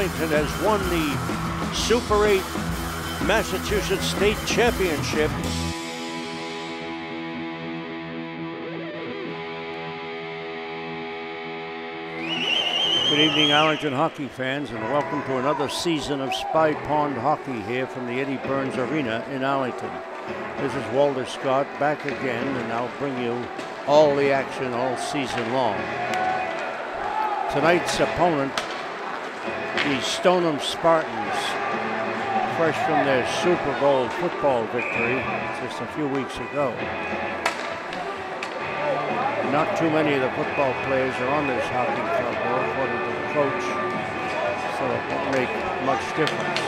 Arlington has won the Super 8 Massachusetts State Championship. Good evening, Arlington hockey fans, and welcome to another season of Spy Pond Hockey here from the Eddie Burns Arena in Arlington. This is Walter Scott back again, and I'll bring you all the action all season long. Tonight's opponent, the Stoneham Spartans, fresh from their Super Bowl football victory just a few weeks ago. Not too many of the football players are on this hockey club, though, according to the coach, so it won't make much difference.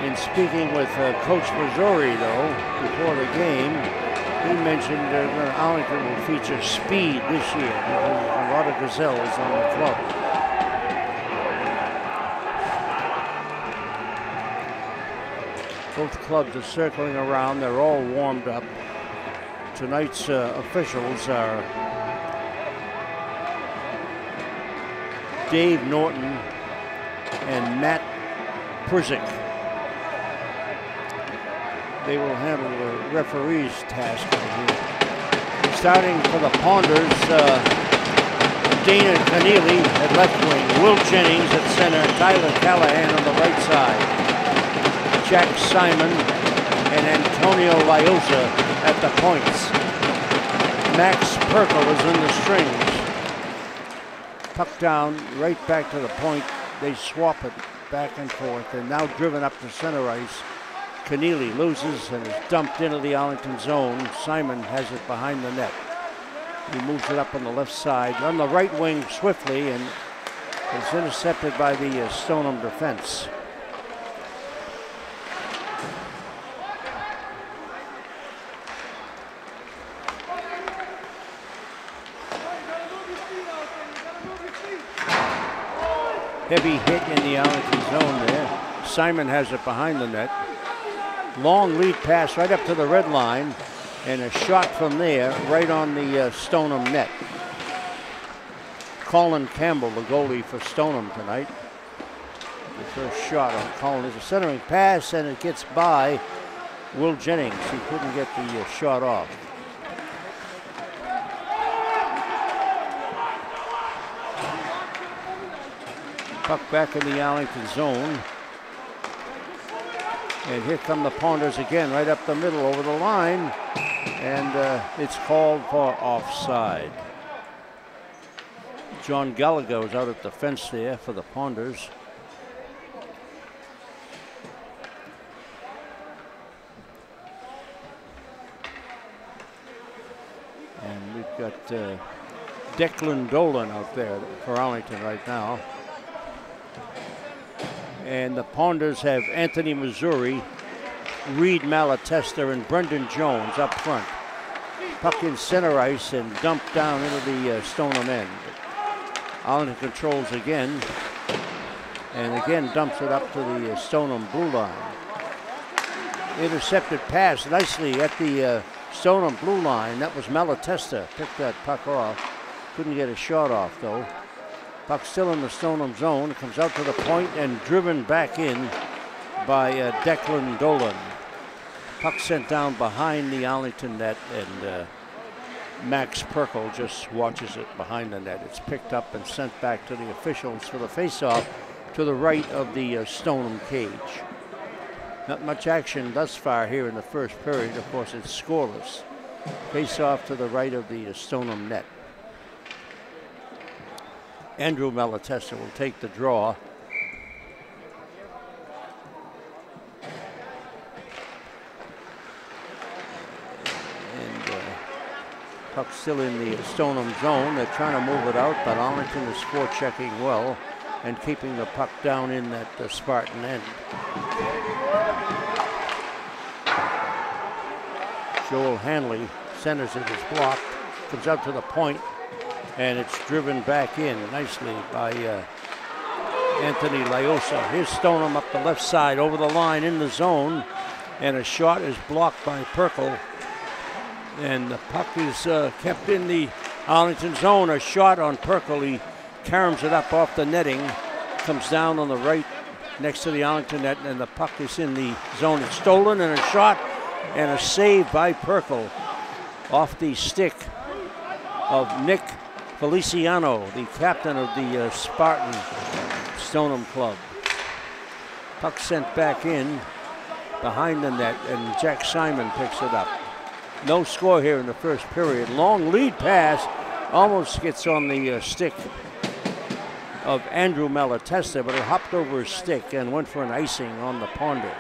In speaking with Coach Missouri, though, before the game, he mentioned Arlington will feature speed this year because there's a lot of gazelles on the club. Both clubs are circling around. They're all warmed up. Tonight's officials are Dave Norton and Matt Przic. They will handle the referee's task here. Starting for the Ponders, Dana Keneally at left wing, Will Jennings at center, Tyler Callahan on the right side, Jack Simon and Antonio Liosa at the points. Max Perkle is in the strings. Puck down, right back to the point. They swap it back and forth, and now driven up to center ice. Keneally loses and is dumped into the Arlington zone. Simon has it behind the net. He moves it up on the left side, on the right wing swiftly, and is intercepted by the Stoneham defense. Heavy hit in the Arlington zone there. Simon has it behind the net. Long lead pass right up to the red line, and a shot from there right on the Stoneham net. Colin Campbell, the goalie for Stoneham tonight. The first shot on Colin is a centering pass, and it gets by Will Jennings. He couldn't get the shot off. Puck back in the Arlington zone. And here come the Ponders again, right up the middle over the line. And it's called for offside. John Gallagher was out at the fence there for the Ponders. And we've got Declan Dolan out there for Arlington right now. And the Ponders have Anthony Missouri, Reed Malatesta, and Brendan Jones up front. Puck in center ice and dumped down into the Stoneham end. Arlington controls again, and again dumps it up to the Stoneham blue line. Intercepted pass nicely at the Stoneham blue line. That was Malatesta, picked that puck off. Couldn't get a shot off though. Puck still in the Stoneham zone. It comes out to the point and driven back in by Declan Dolan. Puck sent down behind the Arlington net, and Max Perkle just watches it behind the net. It's picked up and sent back to the officials for the faceoff to the right of the Stoneham cage. Not much action thus far here in the first period. Of course, it's scoreless. Faceoff to the right of the Stoneham net. Andrew Malatesta will take the draw. And puck still in the Stoneham zone. They're trying to move it out, but Arlington is forechecking well and keeping the puck down in that Spartan end. Joel Hanley centers it, is blocked, comes out to the point, and it's driven back in nicely by Anthony Liosa. Here's Stoneham up the left side over the line in the zone, and a shot is blocked by Perkle. And the puck is kept in the Arlington zone. A shot on Perkle. He caroms it up off the netting. comes down on the right next to the Arlington net, and the puck is in the zone. It's stolen, and a shot and a save by Perkle off the stick of Nick Feliciano, the captain of the Spartan Stoneham club. Puck sent back in behind the net, and Jack Simon picks it up. No score here in the first period. Long lead pass, almost gets on the stick of Andrew Malatesta, but it hopped over his stick and went for an icing on the Ponders.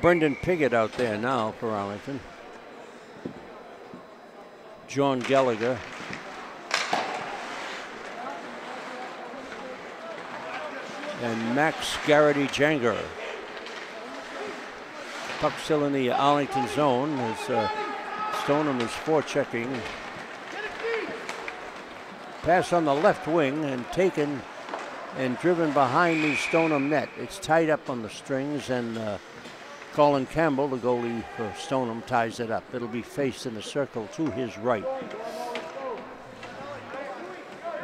Brendan Piggott out there now for Arlington. John Gallagher. And Max Garrity-Janger. Puck still in the Arlington zone as Stoneham is forechecking. Pass on the left wing and taken and driven behind the Stoneham net. It's tied up on the strings, and Colin Campbell, the goalie for Stoneham, ties it up. It'll be faced in the circle to his right.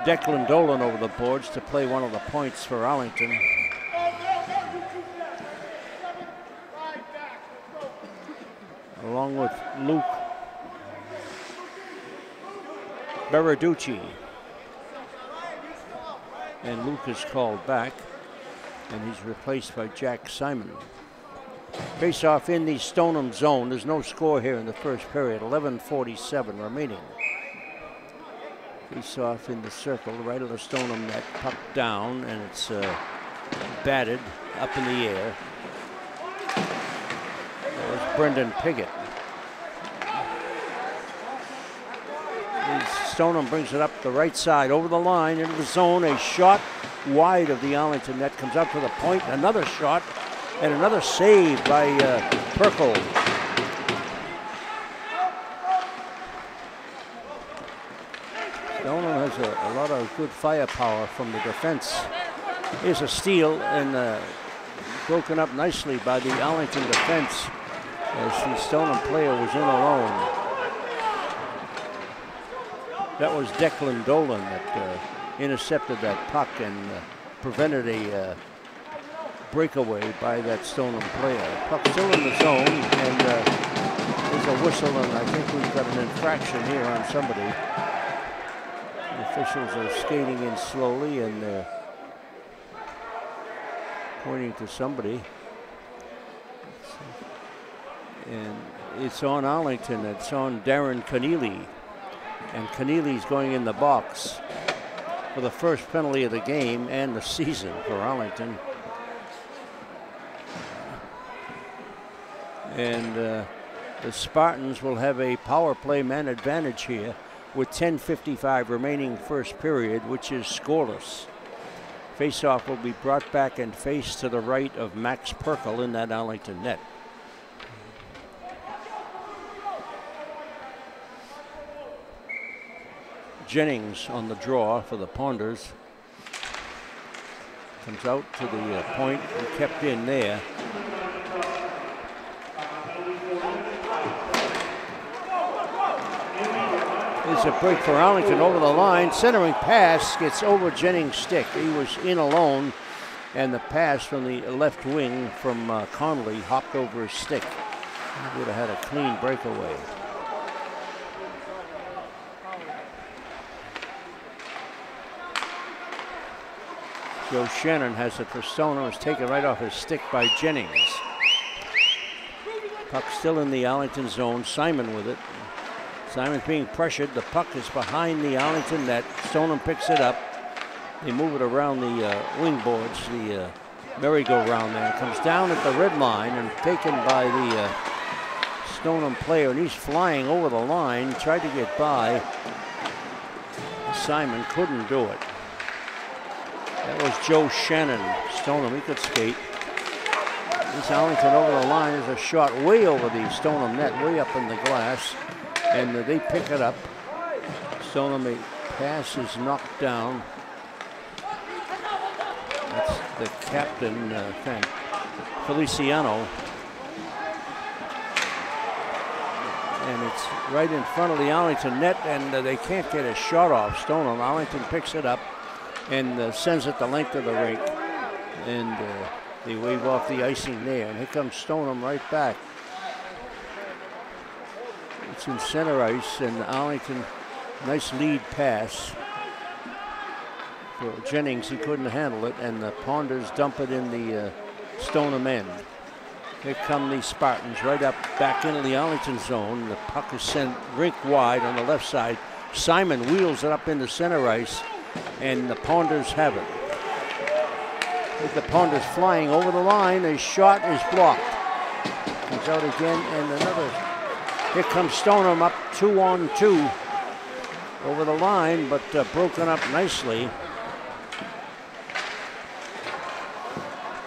Declan Dolan over the boards to play one of the points for Arlington. Along with Luke Beraducci. And Luke is called back, and he's replaced by Jack Simon. Face-off in the Stoneham zone. There's no score here in the first period. 11:47 remaining. Face-off in the circle, right of the Stoneham net. Puck down, and it's batted up in the air. There's Brendan Piggott. Stoneham brings it up the right side, over the line, into the zone. A shot wide of the Arlington net, comes up to the point. Another shot, and another save by Perkle. Stoneham has a lot of good firepower from the defense. Here's a steal, and broken up nicely by the Arlington defense as the Stoneham player was in alone. That was Declan Dolan that intercepted that puck and prevented a breakaway by that Stoneham player. Puck still in the zone, and there's a whistle, and I think we've got an infraction here on somebody. The officials are skating in slowly, and they're pointing to somebody. And it's on Arlington. It's on Darren Keneally. And Keneally's going in the box for the first penalty of the game and the season for Arlington. And the Spartans will have a power play man advantage here with 10:55 remaining first period, which is scoreless. Faceoff will be brought back and faced to the right of Max Perkle in that Arlington net. Jennings on the draw for the Ponders. Comes out to the point and kept in there. There's a break for Arlington over the line. Centering pass gets over Jennings' stick. He was in alone, and the pass from the left wing from Connolly hopped over his stick. He would have had a clean breakaway. Joe Shannon has it for Stoneham. It's taken right off his stick by Jennings. Puck still in the Arlington zone. Simon with it. Simon's being pressured. The puck is behind the Arlington net. Stoneham picks it up. They move it around the wing boards, the merry-go-round there. It comes down at the red line and taken by the Stoneham player, and he's flying over the line. Tried to get by. Simon couldn't do it. That was Joe Shannon. Stoneham, he could skate. This Arlington over the line is a shot way over the Stoneham net, way up in the glass. And they pick it up. Stoneham, a pass is knocked down. That's the captain, Feliciano. and it's right in front of the Arlington net, and they can't get a shot off. Stoneham. Arlington picks it up and sends it the length of the rink, and they wave off the icing there, and here comes Stoneham right back. It's in center ice, and Arlington, nice lead pass for Jennings. He couldn't handle it, and the Ponders dump it in the Stoneham end. Here come the Spartans right up back into the Arlington zone. The puck is sent rink wide on the left side. Simon wheels it up into center ice, and the Ponders have it. With the Ponders flying over the line, a shot is blocked. Comes out again, and another. Here comes Stoneham up 2-on-2 over the line, but broken up nicely.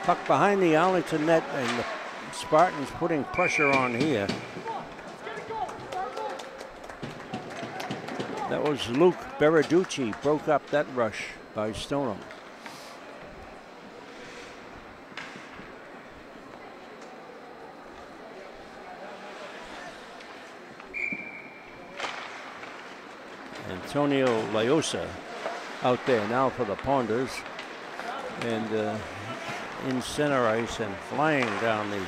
Puck behind the Arlington net, and the Spartans putting pressure on here. That was Luke Beraducci, broke up that rush by Stoneham. Antonio Laosa out there now for the Ponders, and in center ice and flying down the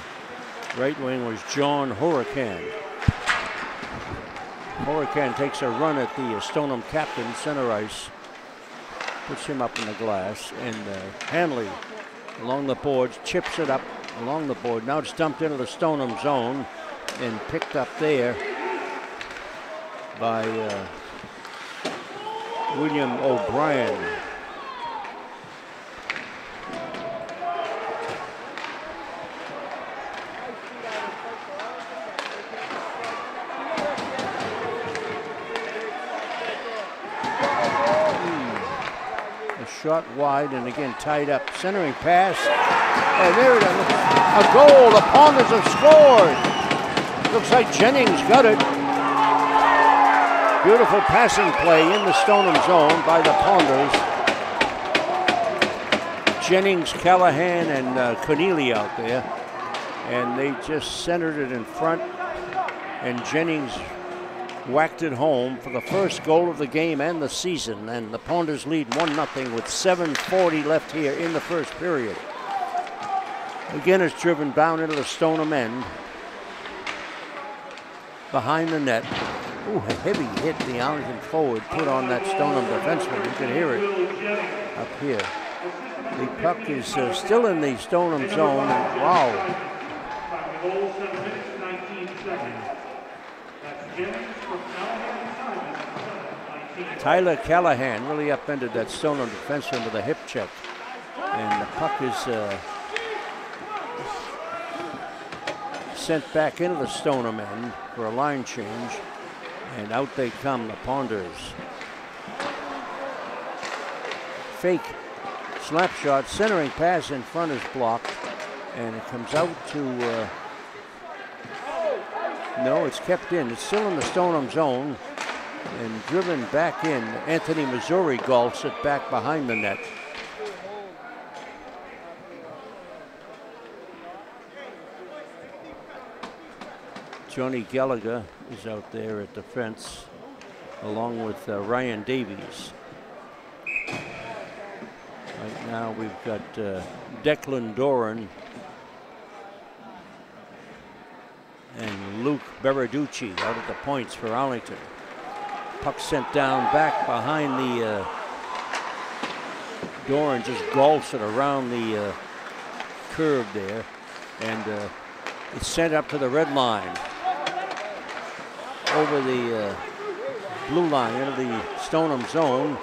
right wing was John Hurricane. Hurricane takes a run at the Stoneham captain, center ice, puts him up in the glass, and Hanley along the boards chips it up along the board. Now it's dumped into the Stoneham zone and picked up there by William O'Brien. Shot wide, and again tied up. Centering pass. Oh, there it is. A goal. The Ponders have scored. Looks like Jennings got it. Beautiful passing play in the Stoneham zone by the Ponders. Jennings, Callahan, and Connealy out there. And they just centered it in front. And Jennings whacked it home for the first goal of the game and the season, and the Ponders lead 1-0 with 7:40 left here in the first period. Again, it's driven down into the Stoneham end, behind the net. Ooh, a heavy hit the Arlington forward put on that Stoneham defenseman. You can hear it up here. The puck is still in the Stoneham zone. Wow. Tyler Callahan really upended that Stoneham defenseman with a hip check. And the puck is sent back into the Stoneham end for a line change. And out they come, the Ponders. Fake slap shot, centering pass in front is blocked. And it comes out to, no, it's kept in. It's still in the Stoneham zone. And driven back in. Anthony Missouri golfs it back behind the net. Johnny Gallagher is out there at the fence, along with Ryan Davies. Right now we've got Declan Doran and Luke Beraducci out at the points for Arlington. Puck sent down back behind the Doran, just golfs it around the curve there, and it's sent up to the red line, over the blue line into the Stoneham zone.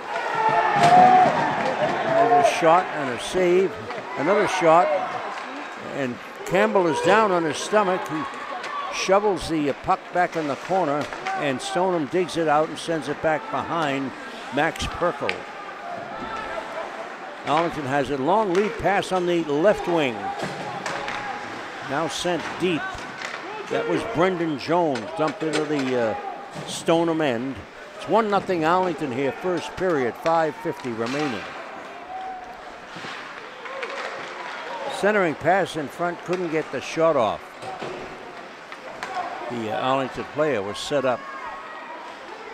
And there's a shot and a save, another shot, and Campbell is down on his stomach. He shovels the puck back in the corner, and Stoneham digs it out and sends it back behind Max Perkle. Arlington has a long lead pass on the left wing. Now sent deep. That was Brendan Jones, dumped into the Stoneham end. It's 1-0 Arlington here, first period, 5:50 remaining. Centering pass in front, couldn't get the shot off. The Arlington player was set up.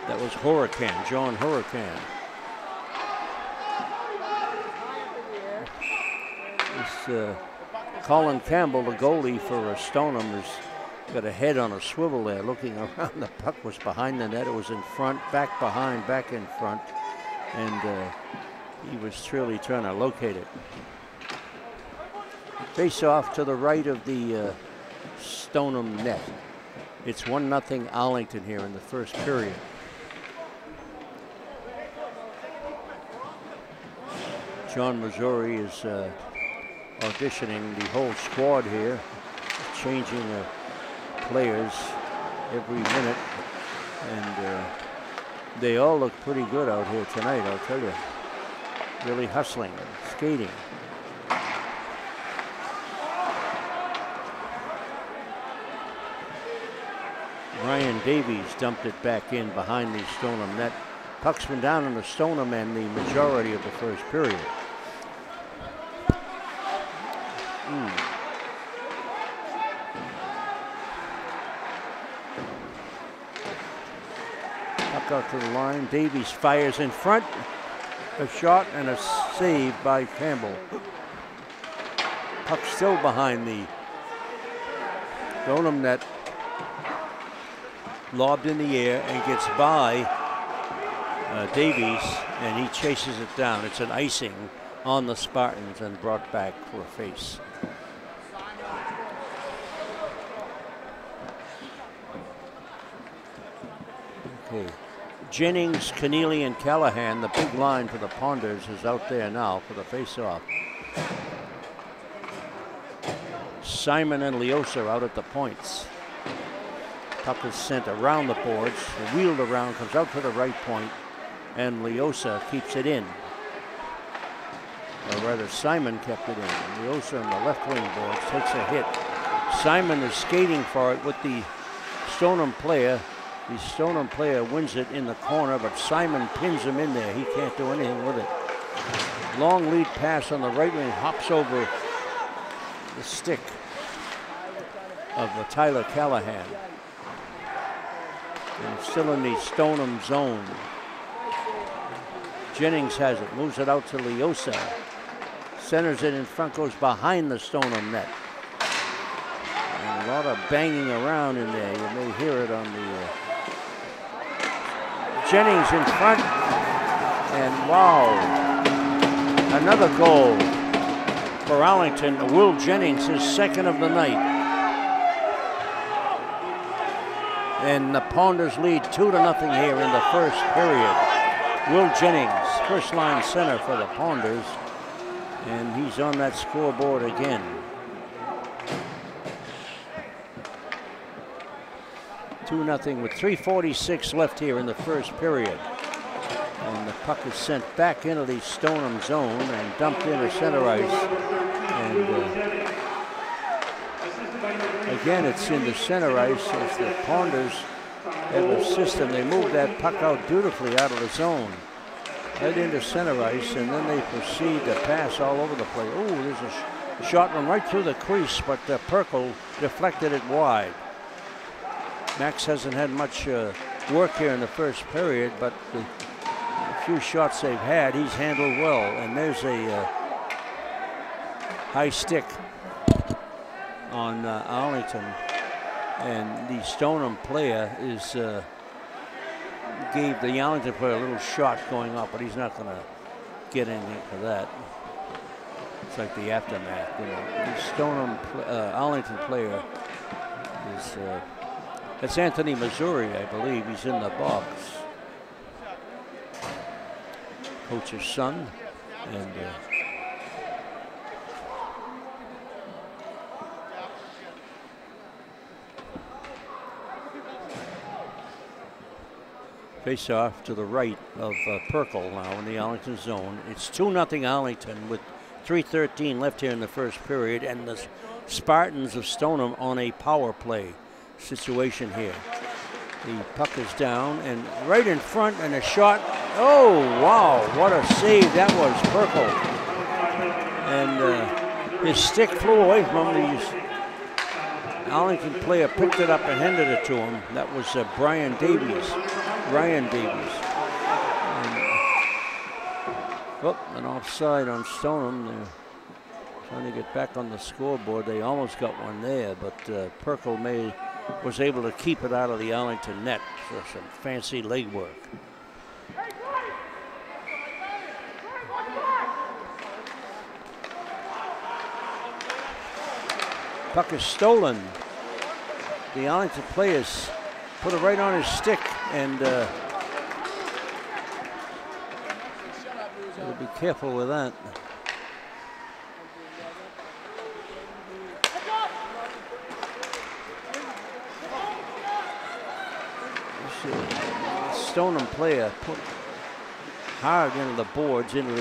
That was Hurricane, John Hurricane. This Colin Campbell, the goalie for Stoneham, has got a head on a swivel there looking around. The puck was behind the net. It was in front, back behind, back in front. And he was really trying to locate it. Face off to the right of the Stoneham net. It's 1-0 Arlington here in the first period. John Missouri is auditioning the whole squad here, changing players every minute, and they all look pretty good out here tonight, I'll tell you. Really hustling and skating. Ryan Davies dumped it back in behind the Stoneham net. Puck's been down in the Stoneham end the majority of the first period. Puck out to the line. Davies fires in front. A shot and a save by Campbell. Puck still behind the Stoneham net. Lobbed in the air and gets by Davies, and he chases it down. It's an icing on the Spartans and brought back for a face. Okay. Jennings, Keneally, and Callahan, the big line for the Ponders, is out there now for the face-off. Simon and Leosa out at the points. Puck is sent around the boards, wheeled around, comes out to the right point, and Leosa keeps it in. Or rather, Simon kept it in. And Leosa on the left wing boards takes a hit. Simon is skating for it with the Stoneham player. The Stoneham player wins it in the corner, but Simon pins him in there. He can't do anything with it. Long lead pass on the right wing, hops over the stick of Tyler Callahan. And still in the Stoneham zone. Jennings has it, moves it out to Leosa. Centers it in front, goes behind the Stoneham net. And a lot of banging around in there. You may hear it on the... Jennings in front. And wow, another goal for Arlington. Will Jennings, his second of the night. And the Ponders lead 2-0 here in the first period. Will Jennings, first line center for the Ponders, and he's on that scoreboard again. (2-0) with 3:46 left here in the first period. And the puck is sent back into the Stoneham zone and dumped into center ice. And again, it's in the center ice as the Ponders have a system. They move that puck out beautifully out of the zone, right into center ice, and then they proceed to pass all over the place. Oh, there's a shot run right through the crease, but Perkle deflected it wide. Max hasn't had much work here in the first period, but the few shots they've had, he's handled well. And there's a high stick on Arlington, and the Stoneham player is gave the Arlington player a little shot going up, but he's not going to get anything for that. It's like the aftermath, you know. The Stoneham Arlington player is that's Anthony Missouri, I believe. He's in the box. Coach's son, and face off to the right of Perkle now in the Arlington zone. It's 2-0 Arlington with 3:13 left here in the first period, and the Spartans of Stoneham on a power play situation here. The puck is down and right in front, and a shot. Oh, wow, what a save that was, Perkle. And his stick flew away from him. Arlington player picked it up and handed it to him. That was Ryan Davies. An offside on Stoneham. They're trying to get back on the scoreboard. They almost got one there, but Perkle was able to keep it out of the Arlington net for some fancy leg work. Puck is stolen. The Arlington players put it right on his stick, and gotta be careful with that. Stoneham player put hard into the boards, into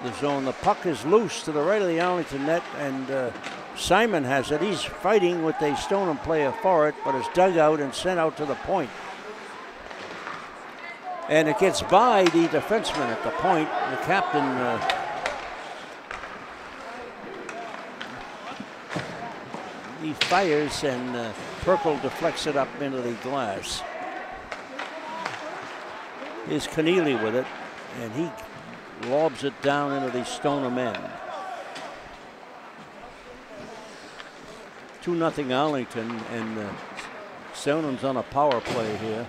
the zone. The puck is loose to the right of the Arlington net, and Simon has it. He's fighting with a Stoneham player for it, but it's dug out and sent out to the point. And it gets by the defenseman at the point. The captain he fires, and Perkle deflects it up into the glass. Here's Keneally with it, and he lobs it down into the Stoneham end. 2-0 Arlington, and Stoneham's on a power play here.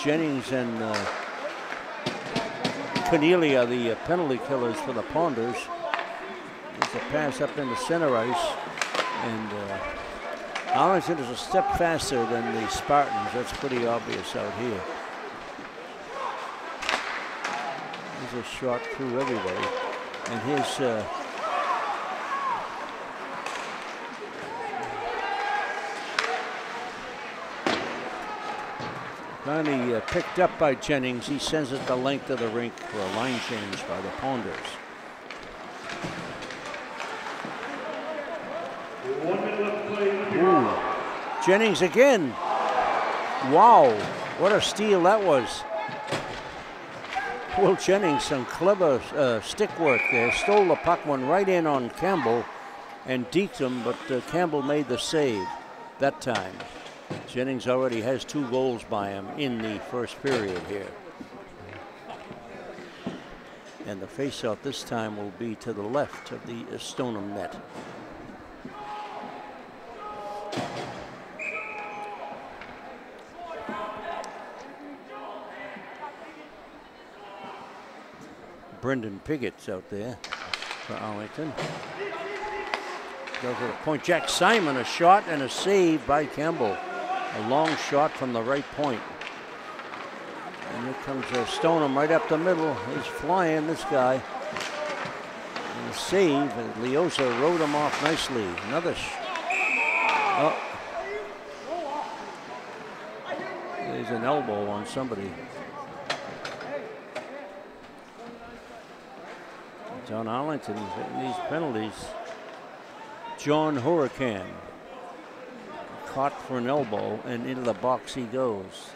Jennings and Keneally are the penalty killers for the Ponders. There's a pass up in the center ice, and Arlington is a step faster than the Spartans. That's pretty obvious out here. There's a shot through everybody, and here's finally picked up by Jennings. He sends it the length of the rink for a line change by the Ponders. Ooh. Jennings again. Wow, what a steal that was. Will Jennings, some clever stick work there. Stole the puck, went right in on Campbell and deked him, but Campbell made the save that time. Jennings already has 2 goals by him in the first period here. And the faceoff this time will be to the left of the Stoneham net. Brendan Piggott's out there for Arlington. Goes to the point. Jack Simon, a shot and a save by Campbell. A long shot from the right point. And here comes Stoneham right up the middle. He's flying, this guy. And a save, and Leosa rode him off nicely. Another there's an elbow on somebody. John Arlington hitting these penalties. John Hurricane caught for an elbow, and into the box he goes.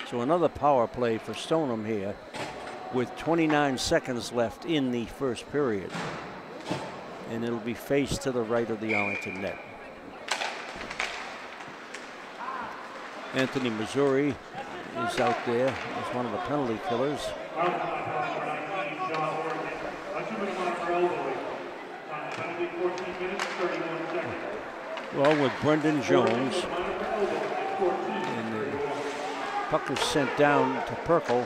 So another power play for Stoneham here with 29 seconds left in the first period. And it'll be faced to the right of the Arlington net. Anthony Missouri is out there as one of the penalty killers. Well, with Brendan Jones, and the puck is sent down to Perkle,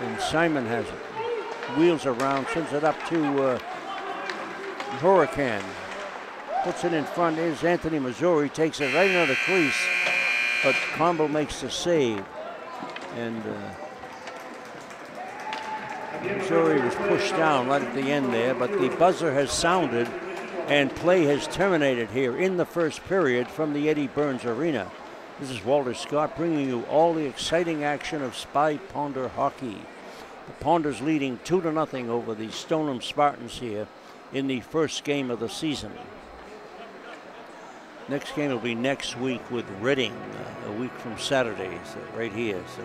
and Simon has it. Wheels around, sends it up to Hurricane. Puts it in front. Is Anthony Missouri, takes it right into the crease, but Campbell makes the save. And Missouri was pushed down right at the end there, but the buzzer has sounded and play has terminated here in the first period from the Eddie Burns Arena. This is Walter Scott bringing you all the exciting action of Spy Ponder hockey. The Ponders leading 2-0 over the Stoneham Spartans here in the first game of the season. Next game will be next week with Reading, a week from Saturday, so right here. So,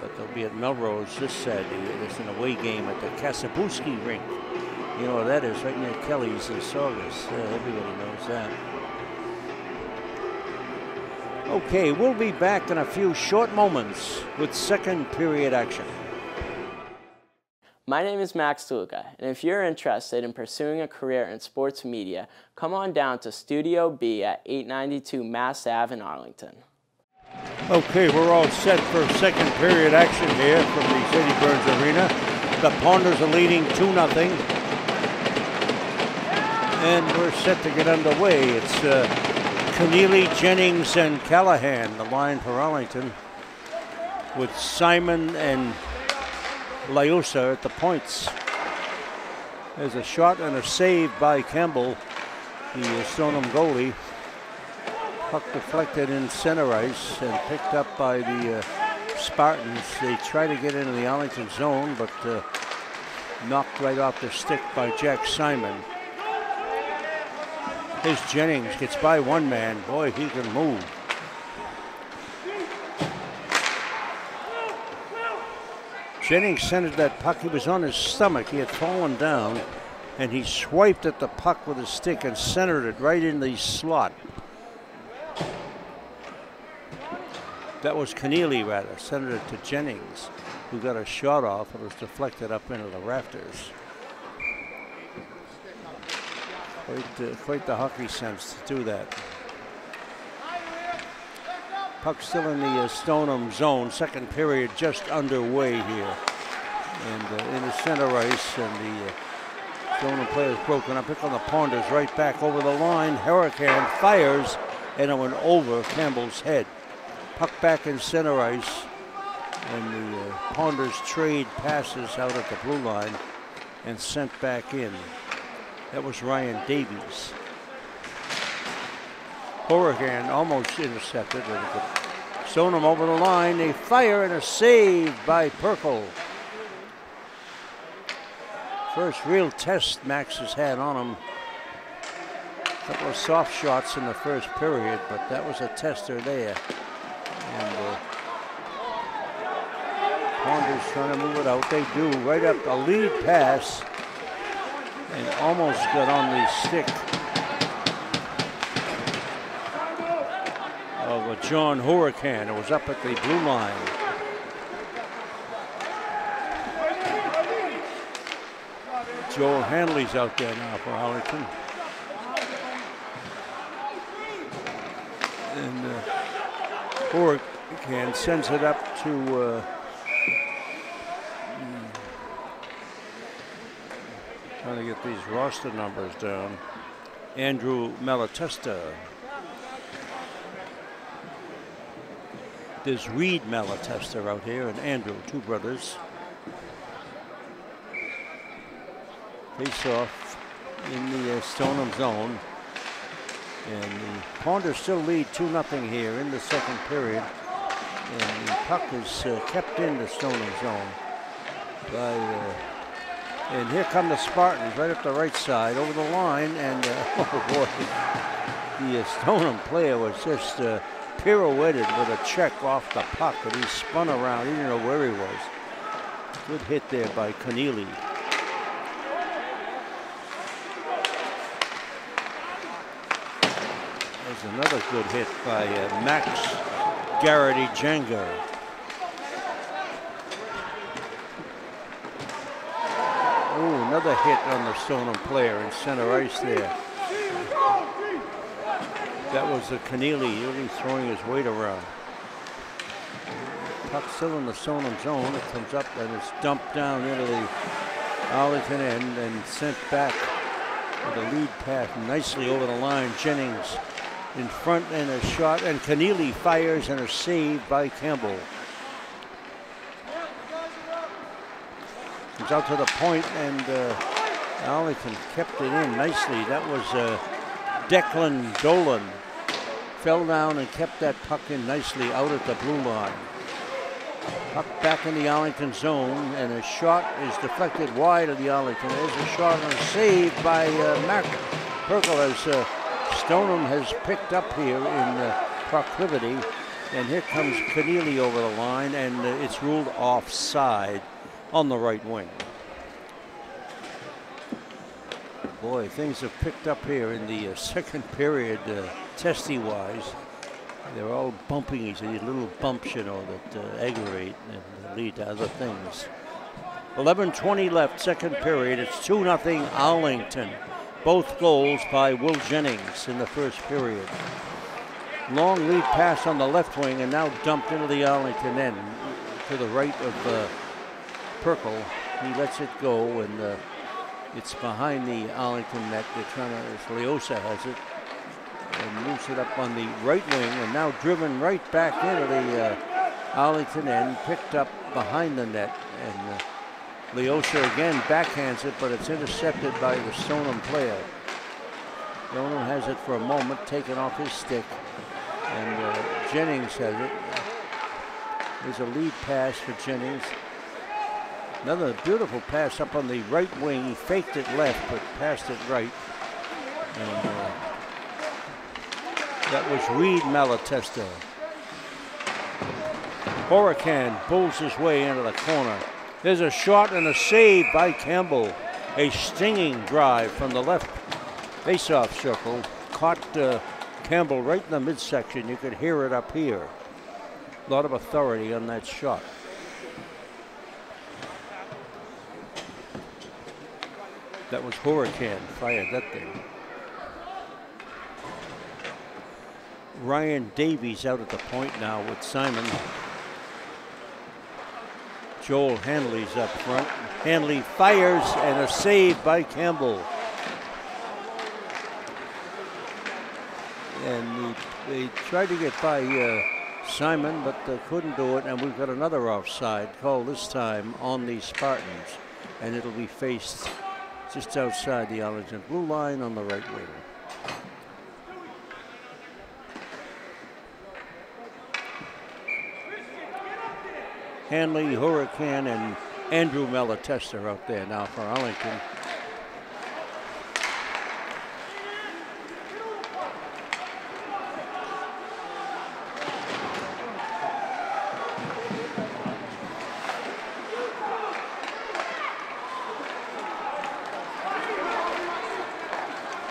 but they'll be at Melrose this Saturday. It's an away game at the Kasabowski rink You know where that is, right near Kelly's in Saugus. Everybody knows that. Okay, we'll be back in a few short moments with second period action. My name is Max Tuluka, and if you're interested in pursuing a career in sports media, come on down to Studio B at 892 Mass Ave in Arlington. Okay, we're all set for second period action here from the Sadie Burns Arena. The Ponders are leading 2-0. And we're set to get underway. It's Keneally, Jennings, and Callahan, the line for Arlington, with Simon and Liusa at the points. There's a shot and a save by Campbell, the Stoneham goalie. Puck deflected in center ice and picked up by the Spartans. They try to get into the Arlington zone, but knocked right off the stick by Jack Simon. Here's Jennings, gets by one man. Boy, he can move. Jennings centered that puck. He was on his stomach. He had fallen down, and he swiped at the puck with his stick and centered it right in the slot. That was Keneally, rather, centered it to Jennings, who got a shot off. It was deflected up into the rafters. Quite the hockey sense to do that. Puck still in the Stoneham zone. Second period just underway here. And in the center ice, and the Stoneham players broken up. Pick on the Ponders right back over the line. Hurricane fires, and it went over Campbell's head. Puck back in center ice, and the Ponders trade passes out at the blue line and sent back in. That was Ryan Davies. Hurricane almost intercepted. Stoneham over the line. A fire and a save by Perkle. First real test Max has had on him. A couple of soft shots in the first period, but that was a tester there. And Ponders trying to move it out. They do. Right up a lead pass. And almost got on the stick of John Hurricane. It was up at the blue line. Joel Hanley's out there now for Arlington. And Hurricane sends it up to trying to get these roster numbers down. Andrew Malatesta. There's Reed Malatesta out here and Andrew, two brothers. Face off in the Stoneham zone. And the Ponders still lead 2-0 here in the second period. And the puck is kept in the Stoneham zone by and here come the Spartans right up the right side over the line, and oh boy, the Stoneham player was just pirouetted with a check off the puck, and he spun around. He didn't know where he was. Good hit there by Keneally. There's another good hit by Max Garrity Jenga. Oh, another hit on the Stoneham player in center ice there. That was Keneally really throwing his weight around. Puck still in the Stoneham zone. It comes up and it's dumped down into the Arlington end and sent back with a lead pass nicely over the line. Jennings in front and a shot, and Keneally fires and a save by Campbell. Comes out to the point, and Arlington kept it in nicely. That was Declan Dolan. Fell down and kept that puck in nicely out at the blue line. Puck back in the Arlington zone, and a shot is deflected wide of the Arlington. There's a shot and a save by Mark Perkle as Stoneham has picked up here in proclivity. And here comes Keneally over the line, and it's ruled offside on the right wing. Boy, things have picked up here in the second period, testy-wise. They're all bumping each other, these little bumps, you know, that aggravate and lead to other things. 11:20 left, second period. It's 2-0 Arlington. Both goals by Will Jennings in the first period. Long lead pass on the left wing and now dumped into the Arlington end to the right of Perkle. He lets it go and it's behind the Arlington net. They're trying to, Leosa has it and moves it up on the right wing and now driven right back into the Arlington end, picked up behind the net. And Leosa again backhands it, but it's intercepted by the Stoneham player. Stoneham has it for a moment, taken off his stick, and Jennings has it. There's a lead pass for Jennings. Another beautiful pass up on the right wing. He faked it left, but passed it right. And that was Reed Malatesta. Hurricane pulls his way into the corner. There's a shot and a save by Campbell. A stinging drive from the left face-off circle. Caught Campbell right in the midsection. You could hear it up here. A lot of authority on that shot. That was Hurricane, fired that thing. Ryan Davies out at the point now with Simon. Joel Hanley's up front. Hanley fires and a save by Campbell. And they tried to get by Simon, but they couldn't do it. And we've got another offside call this time on the Spartans. And it'll be faced just outside the Arlington blue line on the right wing. Hanley, Hurricane, and Andrew Malatesta out there now for Arlington.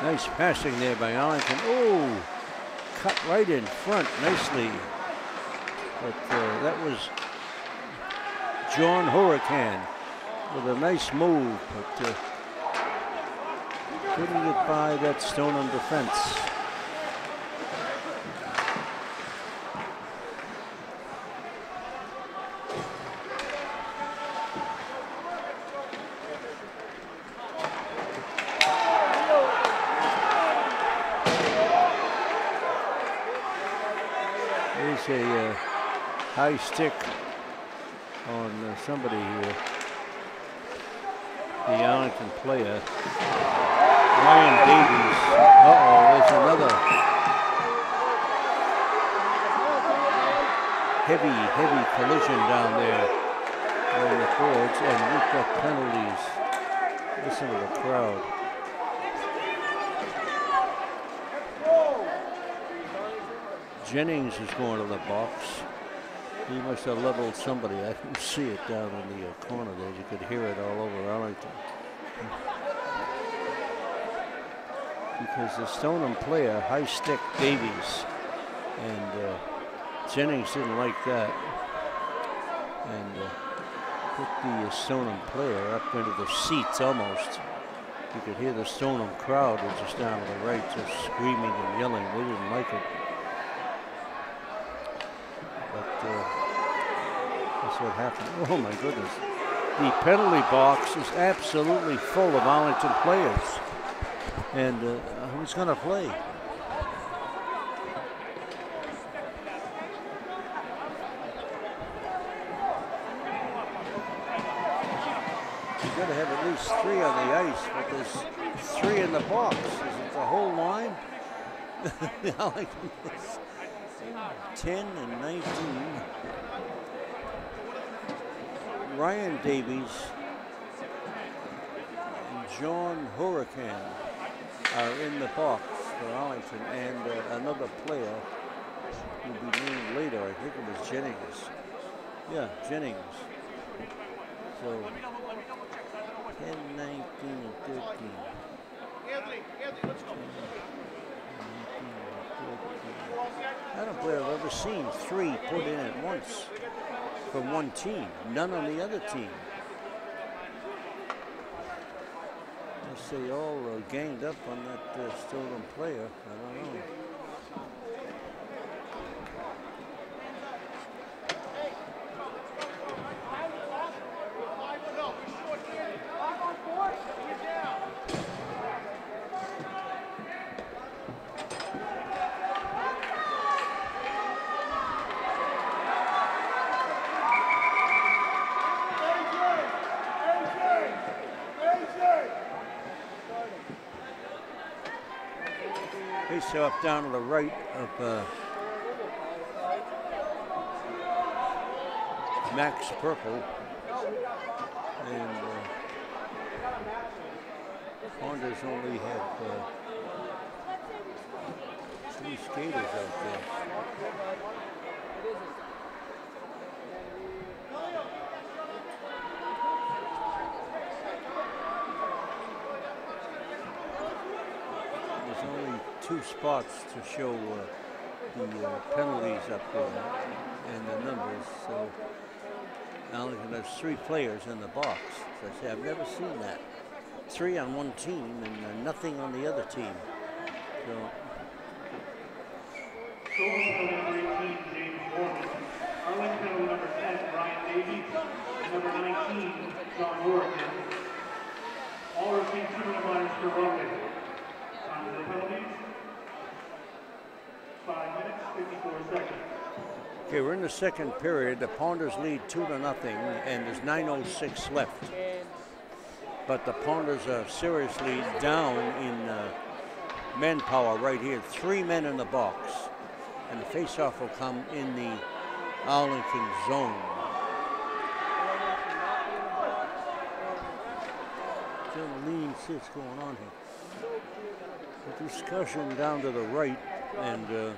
Nice passing there by Arlington. Oh, cut right in front nicely. But that was John Hurricane with a nice move, but couldn't get by that Stoneham defense. There's a high stick on somebody here. The Arlington player, Ryan Davies. There's another heavy collision down there on the boards, and we've got penalties. Listen to the crowd. Jennings is going to the box. He must have leveled somebody. I can see it down in the corner there. You could hear it all over Arlington. Because the Stoneham player, high stick Davies, and Jennings didn't like that. And put the Stoneham player up into the seats almost. You could hear the Stoneham crowd, which is down to the right, just screaming and yelling. They didn't like it. But that's what happened. Oh my goodness. The penalty box is absolutely full of Arlington players. And who's going to play? You've got to have at least 3 on the ice, but there's 3 in the box. Is it the whole line? Arlington is 10 and 19. Ryan Davies and John Hurricane are in the box for Arlington, and another player will be named later. I think it was Jennings. Yeah, Jennings. So 10, 19, and 13. I don't believe I've ever seen 3 put in at once from one team. None on the other team. Unless they all ganged up on that Stoneham player. I don't know. Face off down to the right of Max Purple, and Honda's only have 3 skaters out there. There's only 2 spots to show the penalties up there and the numbers. So Arlington has 3 players in the box. So I say I've never seen that. 3 on one team and nothing on the other team. So. Number 18, James Morgan. Arlington number 10, Brian Davies. Number 19, John Horrigan. All received 2 minors per bucket. On to the penalties. 5 minutes, 54 seconds. Okay, we're in the second period. The Pounders lead 2-0, and there's 9:06 left. But the Pounders are seriously down in manpower right here. 3 men in the box, and the face-off will come in the Arlington zone. Still lean, see what's going on here. The discussion down to the right, and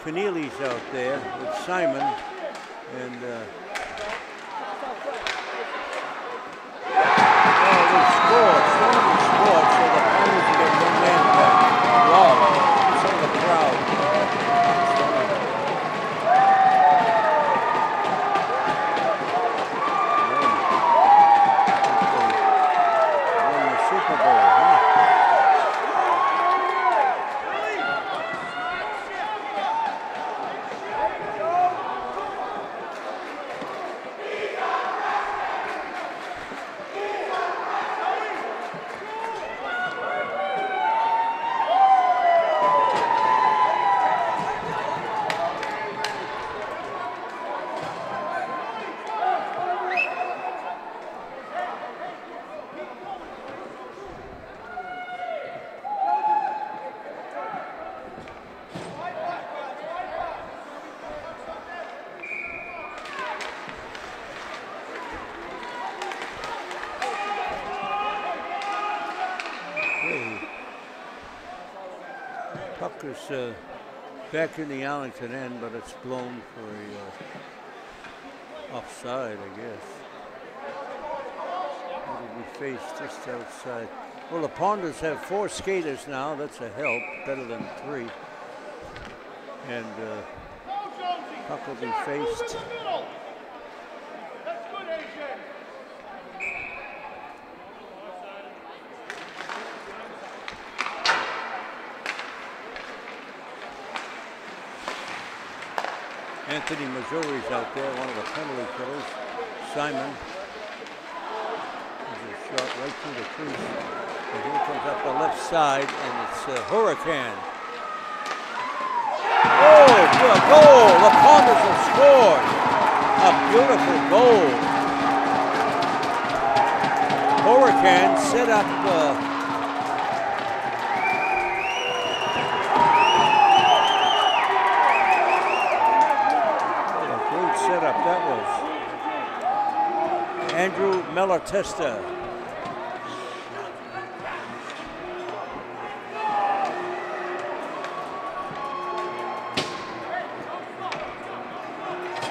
Keneally's out there with Simon, and they scored. Stoneham scored, so the Pounders will get 1 man back. Wow, some of the crowd. Won the Super Bowl, huh? Puck is back in the Arlington end, but it's blown for a offside, I guess. It'll be faced just outside. Well, the Pounders have 4 skaters now. That's a help, better than 3. And puck will be faced. Anthony Missouri's out there, one of the penalty killers. Simon. There's a shot right through the crease. And here comes up the left side, and it's Hurricane. Oh, good goal! The Pounders have scored. A beautiful goal. Hurricane set up setup that was. Andrew Melatesta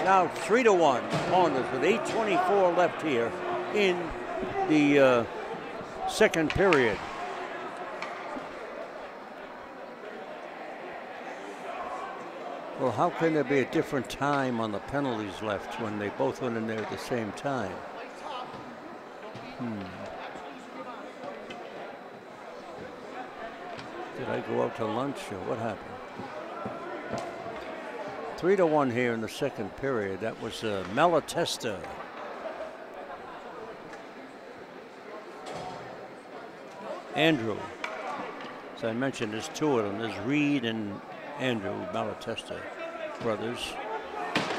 Now 3-1. Ponders with 8:24 left here in the second period. Well, how can there be a different time on the penalties left when they both went in there at the same time? Did I go out to lunch or what happened? 3-1 here in the second period. That was Malatesta. Andrew. As I mentioned, there's two of them. There's Reed and Andrew Malatesta brothers.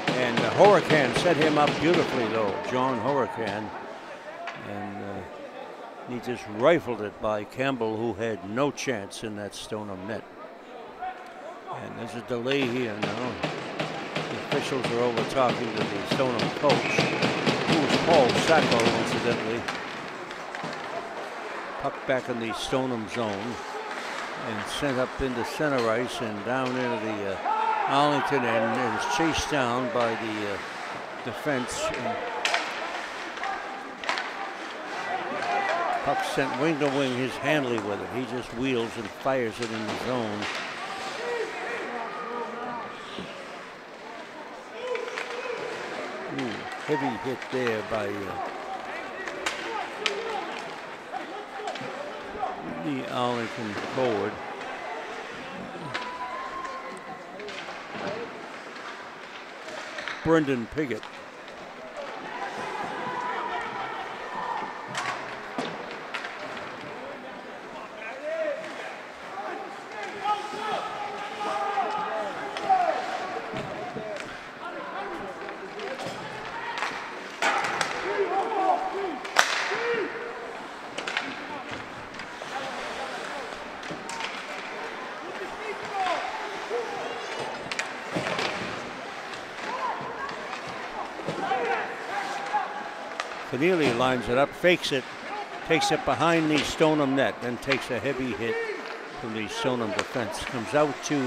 And Huracan set him up beautifully, though, John Huracan. And he just rifled it by Campbell, who had no chance in that Stoneham net. And there's a delay here now. The officials are over talking to the Stoneham coach, who's Paul Sacco, incidentally. Puck back in the Stoneham zone and sent up into center ice and down into the Arlington end, and is chased down by the defense. And puck sent wing to wing. His Handley with it. He just wheels and fires it in the zone. Heavy hit there by the Arlington forward. Brendan Piggott. Keneally lines it up, fakes it, takes it behind the Stoneham net, then takes a heavy hit from the Stoneham defense. Comes out to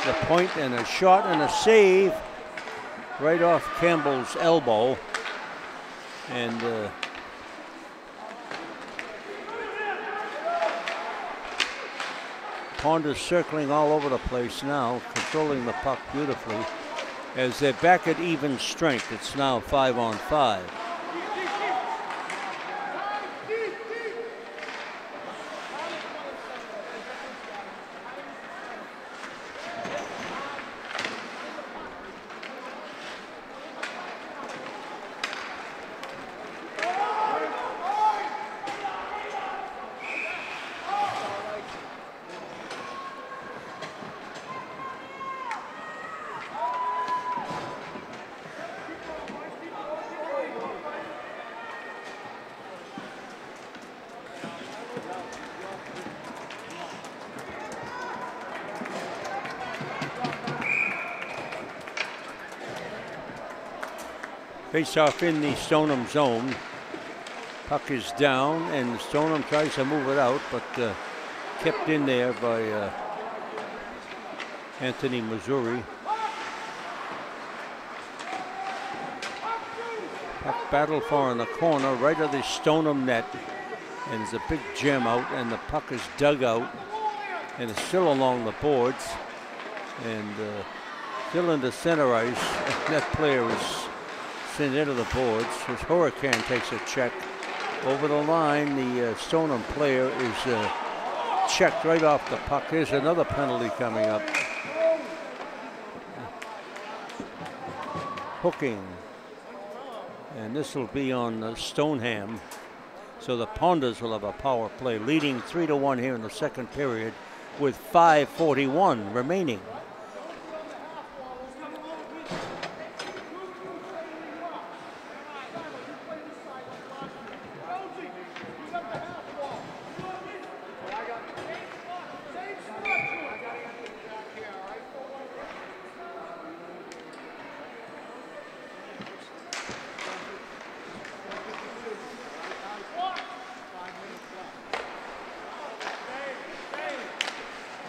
the point, and a shot and a save right off Campbell's elbow. And Ponders circling all over the place now, controlling the puck beautifully. As they're back at even strength, it's now 5-on-5. Face off in the Stoneham zone. Puck is down, and Stoneham tries to move it out, but kept in there by Anthony Missouri. Puck battled for in the corner, right of the Stoneham net, and there's a big gem out, and the puck is dug out, and it's still along the boards, and still into center ice. That player is sent into the boards as Huracan takes a check over the line. The Stoneham player is checked right off the puck. Here's another penalty coming up. Hooking, and this will be on Stoneham. So the Ponders will have a power play, leading 3-1 here in the second period with 5:41 remaining.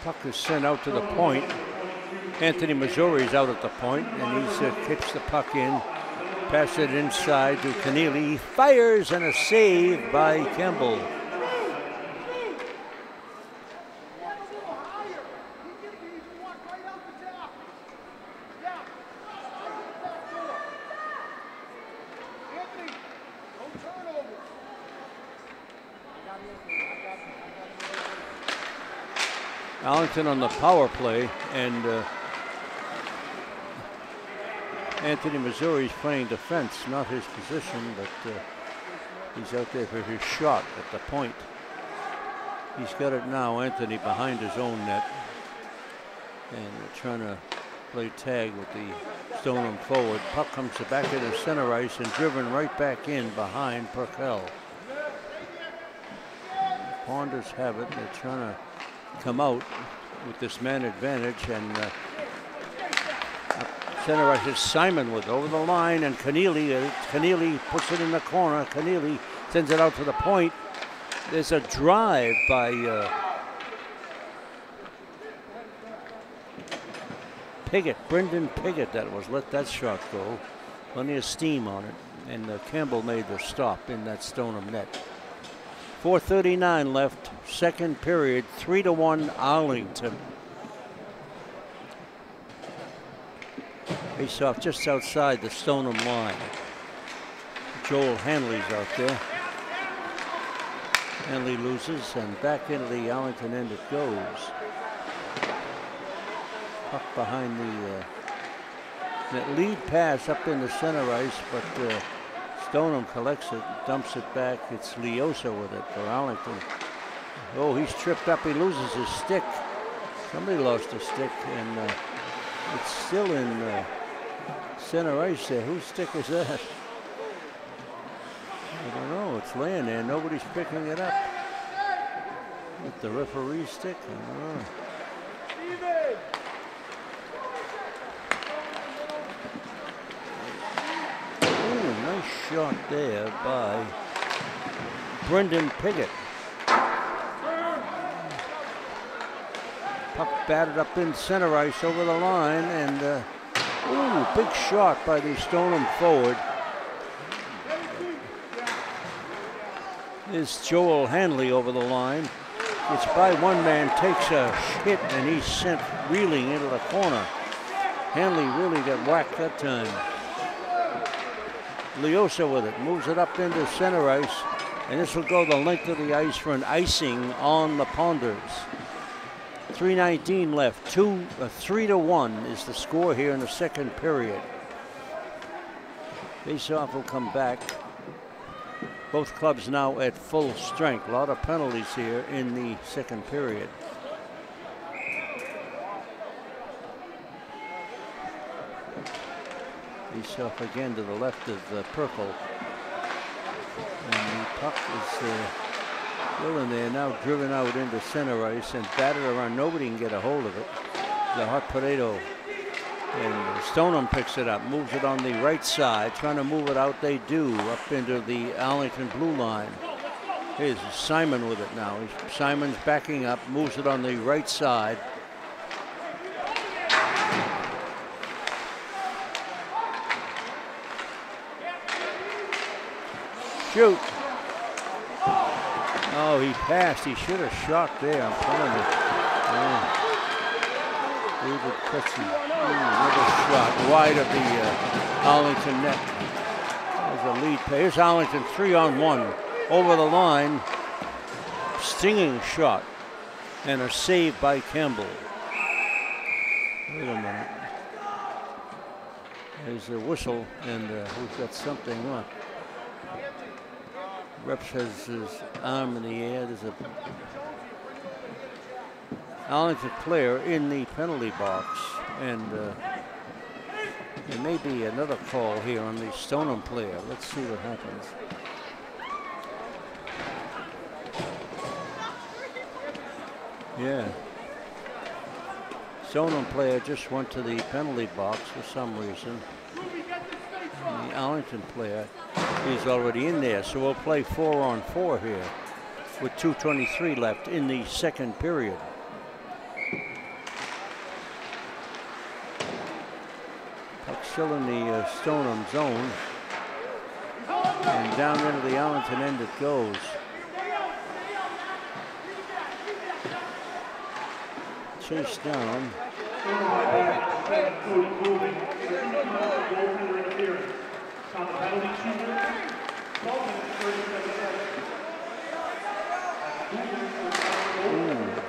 Puck is sent out to the point. Anthony Missouri's out at the point, and he's kicks the puck in. Pass it inside to Keneally. He fires, and a save by Campbell. Arlington on the power play, and Anthony Missouri's playing defense, not his position, but he's out there for his shot at the point. He's got it now, Anthony, behind his own net, and they're trying to play tag with the Stoneham forward. Puck comes back into center ice and driven right back in behind Purcell. Ponders have it. They're trying to come out with this man advantage, and center ice is Simon with over the line, and Keneally puts it in the corner. Keneally sends it out to the point. There's a drive by Piggott, Brendan Piggott, that was. Let that shot go. Plenty of steam on it, and Campbell made the stop in that Stoneham net. 4:39 left, second period, 3-1 Arlington. Face off just outside the Stoneham line. Joel Hanley's out there. Hanley loses, and back into the Arlington end it goes. Puck behind the lead pass up in the center ice, but Stoneham collects it, dumps it back. It's Leosa with it for Arlington. Oh, he's tripped up. He loses his stick. Somebody lost a stick, and it's still in center ice there. Whose stick is that? I don't know. It's laying there. Nobody's picking it up. With the referee's stick? I don't know. Nice shot there by Brendan Piggott. Puck batted up in center ice over the line, and big shot by the Stoneham forward. Is Joel Hanley over the line. It's by one man, takes a hit, and he's sent reeling into the corner. Hanley really got whacked that time. Leosa with it, moves it up into center ice, and this will go the length of the ice for an icing on the Ponders. 3:19 left, 3-1 is the score here in the second period. Faceoff will come back. Both clubs now at full strength. A lot of penalties here in the second period. Faceoff again to the left of Purple. And the puck is still in there, now driven out into center ice and battered around. Nobody can get a hold of it. The hot potato. And Stoneham picks it up, moves it on the right side, trying to move it out. They do, up into the Arlington blue line. Here's Simon with it now. Simon's backing up, moves it on the right side. Shoot. Oh, he passed. He should have shot there. I'm telling you. David Cressy. Another shot wide of the Arlington net. There's a lead play. Here's Arlington 3-on-1 over the line. Stinging shot and a save by Campbell. Wait a minute. There's a whistle, and we've got something on. Reps has his arm in the air. There's a Arlington player in the penalty box, and there may be another call here on the Stoneham player. Let's see what happens. Yeah. Stoneham player just went to the penalty box for some reason. And the Arlington player is already in there, so we'll play 4-on-4 here with 2:23 left in the second period. still in the Stoneham zone. And down into the Arlington end it goes. Chased down.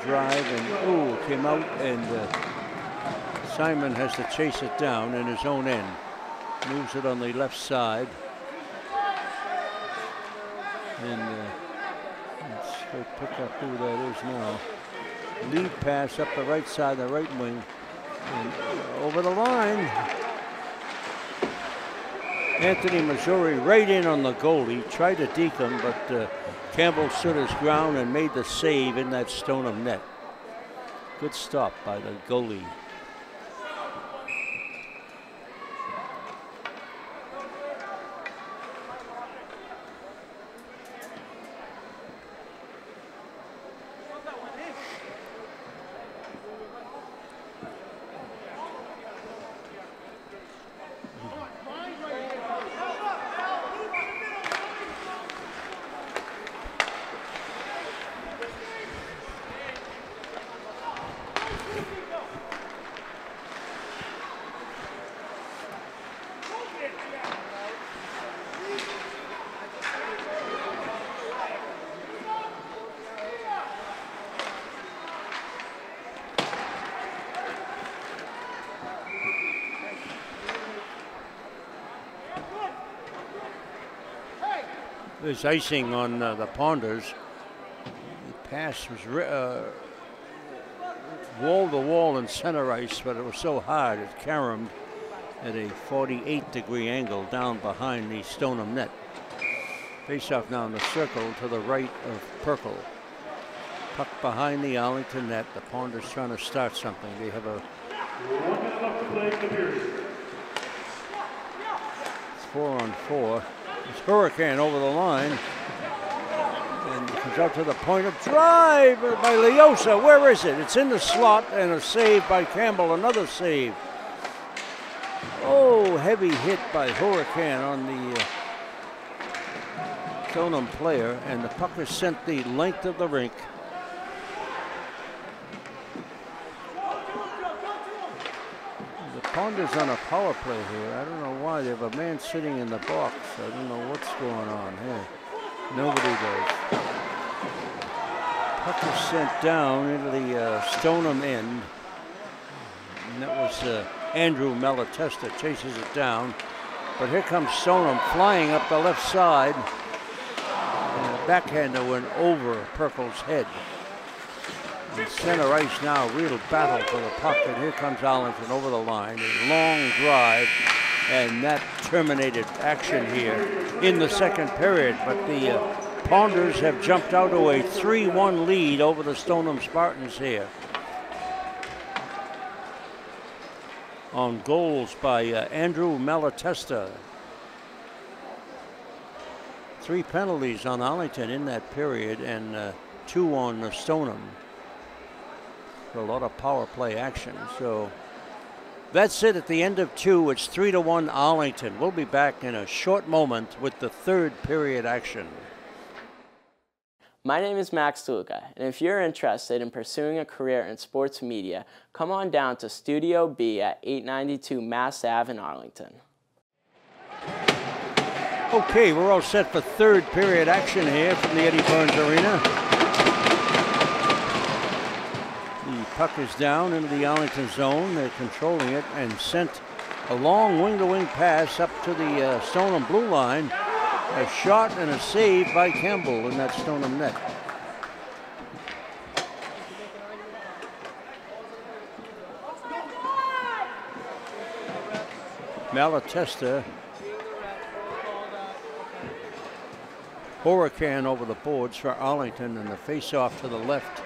Drive and came out, and Simon has to chase it down in his own end. Moves it on the left side. And let's go pick up who that is now. Lead pass up the right side, the right wing, and over the line. Anthony Missouri right in on the goalie, tried to deke him, but Campbell stood his ground and made the save in that Stoneham net. Good stop by the goalie. There's icing on the Ponders. The pass was wall to wall in center ice, but it was so hard it caromed at a 48-degree angle down behind the Stoneham net. Face off now in the circle to the right of Perkle. Puck behind the Arlington net. The Ponders trying to start something. They have a 4-on-4. It's Hurricane over the line. And comes out to the point of drive by Leosa. Where is it? It's in the slot, and a save by Campbell. Another save. Oh, heavy hit by Hurricane on the Stoneham player, and the puck is sent the length of the rink. The Ponders on a power play here. I don't know why. They have a man sitting in the box. I don't know what's going on here. Nobody does. Puck is sent down into the Stoneham end. And that was Andrew Malatesta chases it down. But here comes Stoneham flying up the left side. And the backhander went over Perkle's head. And center ice now, real battle for the puck. And here comes Arlington over the line. A long drive. And that terminated action here in the second period. But the Ponders have jumped out to a 3-1 lead over the Stoneham Spartans here. On goals by Andrew Malatesta. 3 penalties on Arlington in that period, and 2 on Stoneham. A lot of power play action. So that's it at the end of 2. It's 3-1 Arlington. We'll be back in a short moment with the third period action. My name is Max Luca, and if you're interested in pursuing a career in sports media, come on down to Studio B at 892 Mass Ave in Arlington. Okay, we're all set for third period action here from the Eddie Burns Arena. The puck is down into the Arlington zone. They're controlling it and sent a long wing-to-wing pass up to the Stoneham blue line. A shot and a save by Campbell in that Stoneham net. Malatesta. Hurricane over the boards for Arlington, and the face-off to the left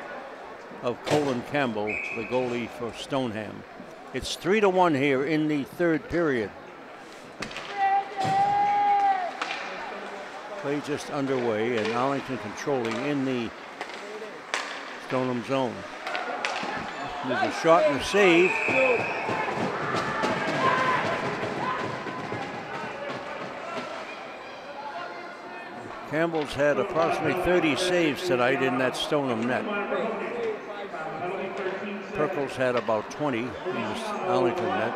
of Colin Campbell, the goalie for Stoneham. It's 3-1 here in the third period. Play just underway, and Arlington controlling in the Stoneham zone. There's a shot and a save. Campbell's had approximately 30 saves tonight in that Stoneham net. Perkles had about 20 in the Arlington net.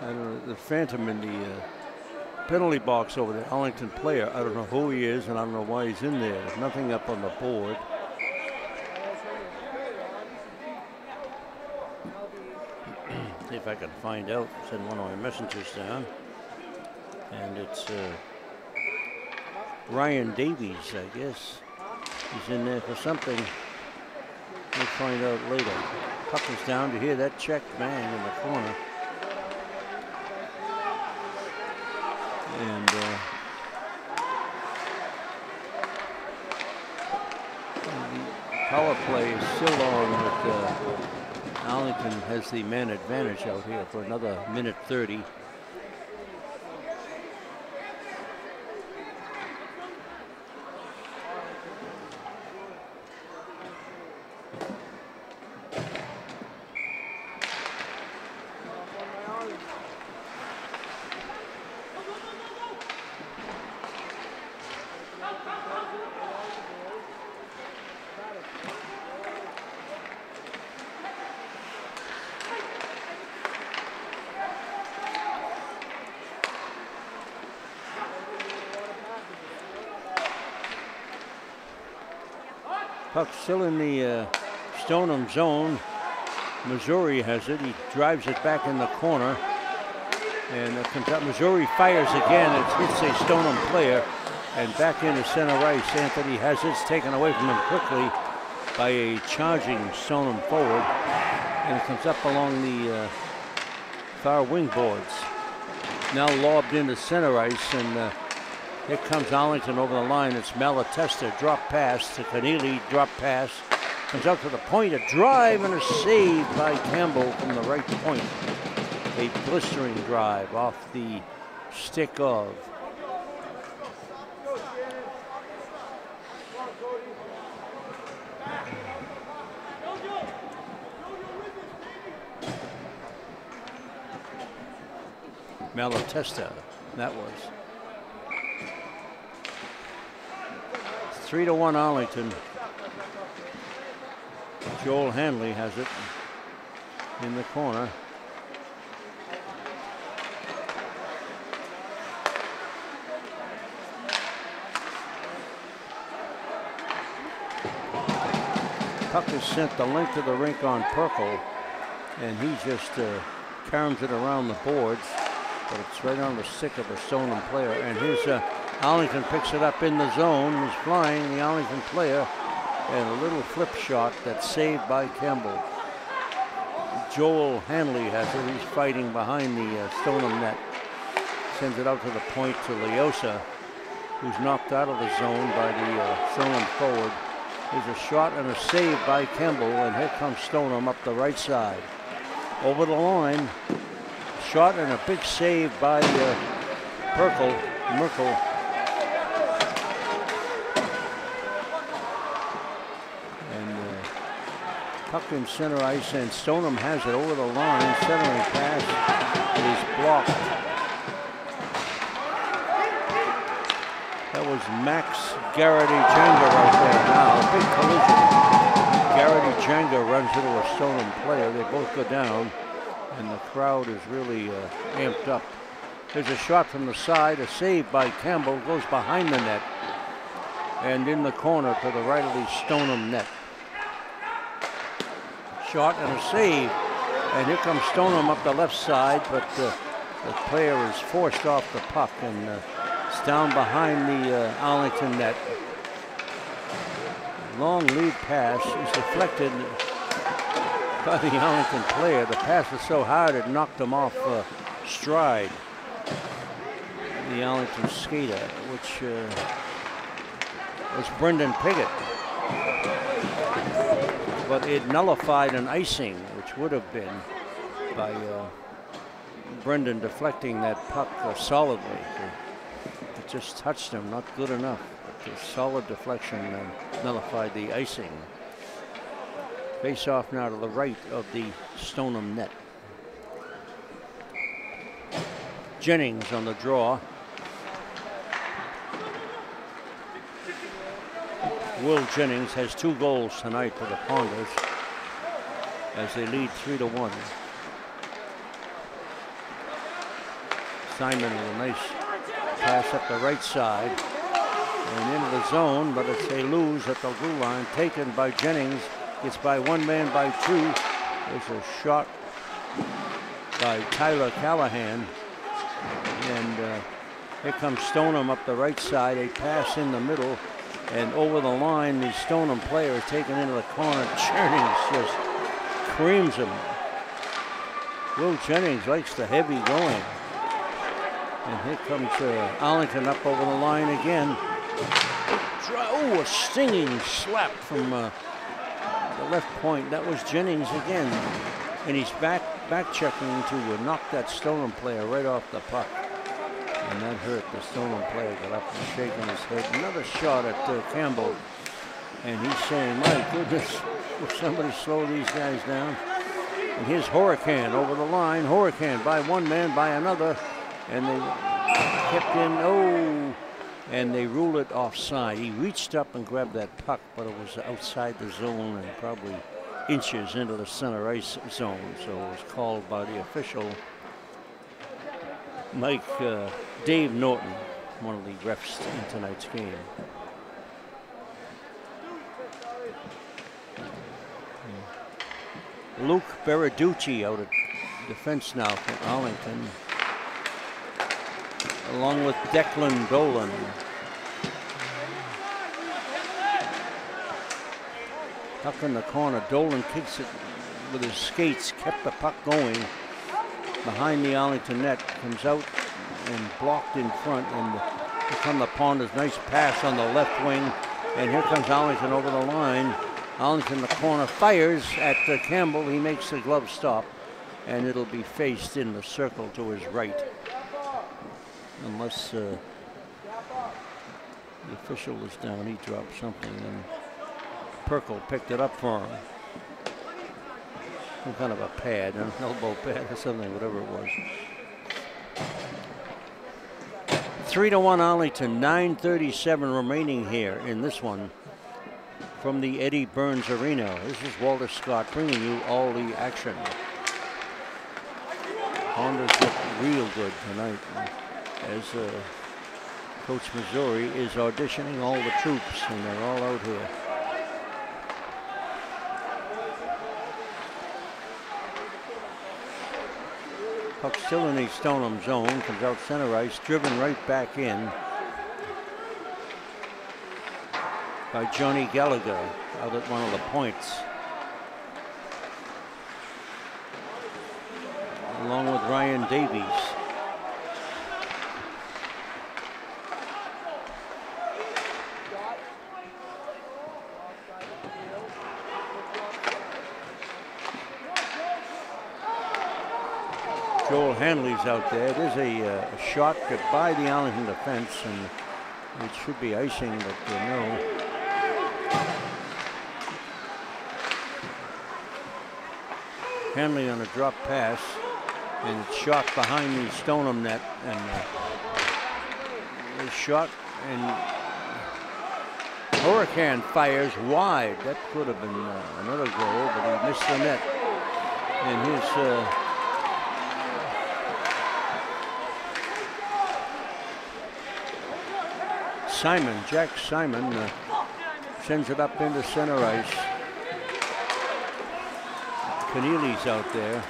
I don't know, the phantom in the penalty box over the Arlington player. I don't know who he is, and I don't know why he's in there. There's nothing up on the board. See if I can find out. Send one of my messengers down. And it's Ryan Davies, I guess. He's in there for something. We'll find out later. Puck is down. To hear that check bang in the corner. And the power play is still on with Arlington has the man advantage out here for another minute 30. Puck still in the Stoneham zone. Missouri has it. He drives it back in the corner. And it comes out. Missouri fires again. It hits a Stoneham player. And back into center ice. Anthony has it. It's taken away from him quickly by a charging Stoneham forward. And it comes up along the far wing boards. Now lobbed into center ice. And here comes Arlington over the line. It's Malatesta, drop pass to Keneally, drop pass. Comes out to the point, a drive and a save by Campbell from the right point. A blistering drive off the stick of Malatesta, that was. 3-1 Arlington. Joel Hanley has it in the corner. Puck is sent the length of the rink on Perkle, and he just caroms it around the boards, but it's right on the stick of a Stoneham player. And here's Arlington picks it up in the zone. He's flying, the Arlington player, and a little flip shot that's saved by Campbell. Joel Hanley has it. He's fighting behind the Stoneham net. Sends it out to the point to Leosa, who's knocked out of the zone by the Stoneham forward. There's a shot and a save by Campbell, and here comes Stoneham up the right side. Over the line, shot and a big save by Merkel. Puck in center ice, and Stoneham has it over the line. Centering pass is blocked. That was Max Garrity Jenga right there. Now, a big collision. Garrity Jenga runs into a Stoneham player. They both go down, and the crowd is really amped up. There's a shot from the side, a save by Campbell, goes behind the net, and in the corner to the right of the Stoneham net. Shot and a save, and here comes Stoneham up the left side, but the player is forced off the puck, and it's down behind the Arlington net. Long lead pass is deflected by the Arlington player. The pass was so hard it knocked him off stride. The Arlington skater, which was Brendan Piggott. But it nullified an icing, which would have been by Brendan deflecting that puck solidly. It just touched him, not good enough. But the solid deflection nullified the icing. Face off now to the right of the Stoneham net. Jennings on the draw. Will Jennings has 2 goals tonight for the Ponders as they lead 3-1. Simon with a nice pass up the right side and into the zone, but it's a lose at the blue line, taken by Jennings. Gets by 1 man by 2. There's a shot by Tyler Callahan, and here comes Stoneham up the right side. A pass in the middle and over the line. The Stoneham player is taken into the corner. Jennings just creams him. Will Jennings likes the heavy going. And here comes Arlington up over the line again. Oh, a stinging slap from the left point. That was Jennings again. And he's back checking to knock that Stoneham player right off the puck. And that hurt. The Stoneham player got up and shaking his head. Another shot at Campbell. And he's saying, my goodness, will somebody slow these guys down? And here's Hurricane over the line. Hurricane by 1 man, by another. And they kept in, and they ruled it offside. He reached up and grabbed that puck, but it was outside the zone and probably inches into the center ice zone. So it was called by the official, Dave Norton, one of the refs in tonight's game. Luke Beraducci out at defense now for Arlington, along with Declan Dolan. Puck in the corner. Dolan kicks it with his skates, kept the puck going behind the Arlington net, comes out and blocked in front, and here come the Ponders. Nice pass on the left wing, and here comes Arlington over the line. Arlington in the corner fires at Campbell. He makes the glove stop, and it'll be faced in the circle to his right. Unless the official is down, he dropped something, and Perkle picked it up for him. Some kind of a pad, an elbow pad or something, whatever it was. 3-1 Arlington, 9:37 remaining here in this one from the Eddie Burns Arena. This is Walter Scott bringing you all the action. Hondas look real good tonight as Coach Missouri is auditioning all the troops, and they're all out here. Puck still in the Stoneham zone, comes out center ice, driven right back in by Johnny Gallagher out at one of the points, along with Ryan Davies. Joel Hanley's out there. There's a shot by the Arlington defense, and it should be icing, but no. Hanley on a drop pass, and it's shot behind the Stoneham net, and a shot, and Hurricane fires wide. That could have been another goal, but he missed the net. And his Jack Simon sends it up into center ice. Keneally's out there.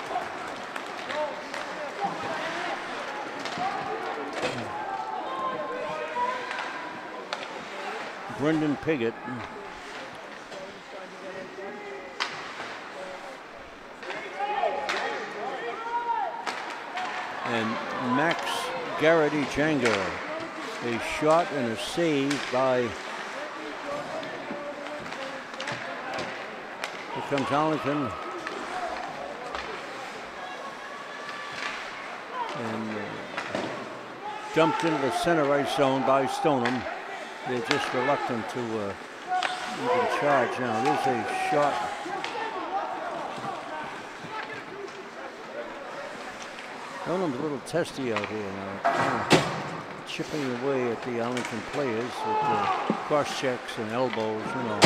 Brendan Piggott. And Max Garrity Janger. A shot and a save by, here comes Arlington. And dumped into the center ice zone by Stoneham. They're just reluctant to even charge now. There's a shot. Stoneham's a little testy out here now. Kind of chipping away at the Arlington players with cross checks and elbows, you know.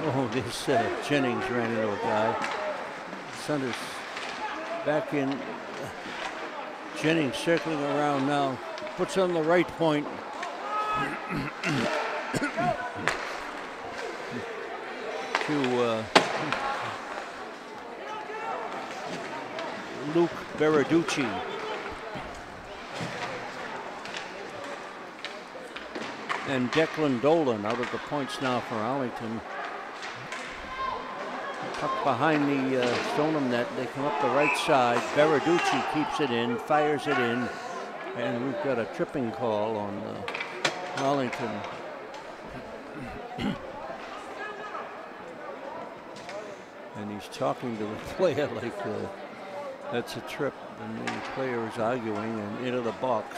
Oh, this Jennings ran into a guy. Sanders back in. Jennings circling around now. Puts on the right point. To Luke Beraducci. And Declan Dolan out of the points now for Arlington. Tucked behind the Stoneham net. They come up the right side. Beraducci keeps it in, fires it in. And we've got a tripping call on Arlington. And he's talking to the player like that's a trip. And the player is arguing, and into the box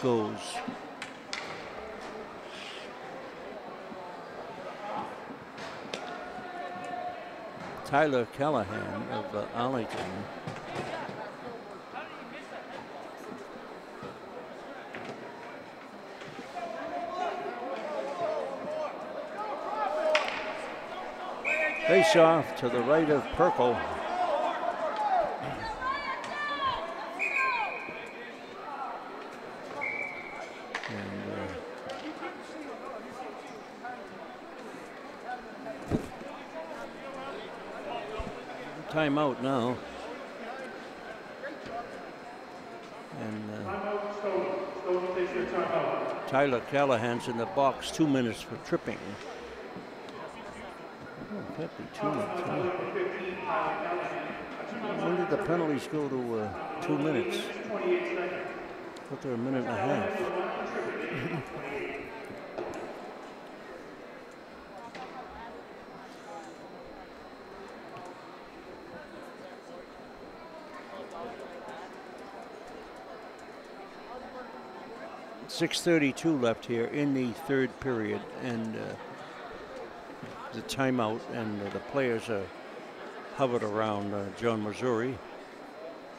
goes Tyler Callahan of Arlington. Face off to the right of Perkle. Timeout now. And Tyler Callahan's in the box, 2 minutes for tripping. Oh, can't be 2 minutes. Huh? When did the penalties go to 2 minutes? But they're a minute and a half. 6:32 left here in the third period, and the timeout, and the players are hovered around John Missouri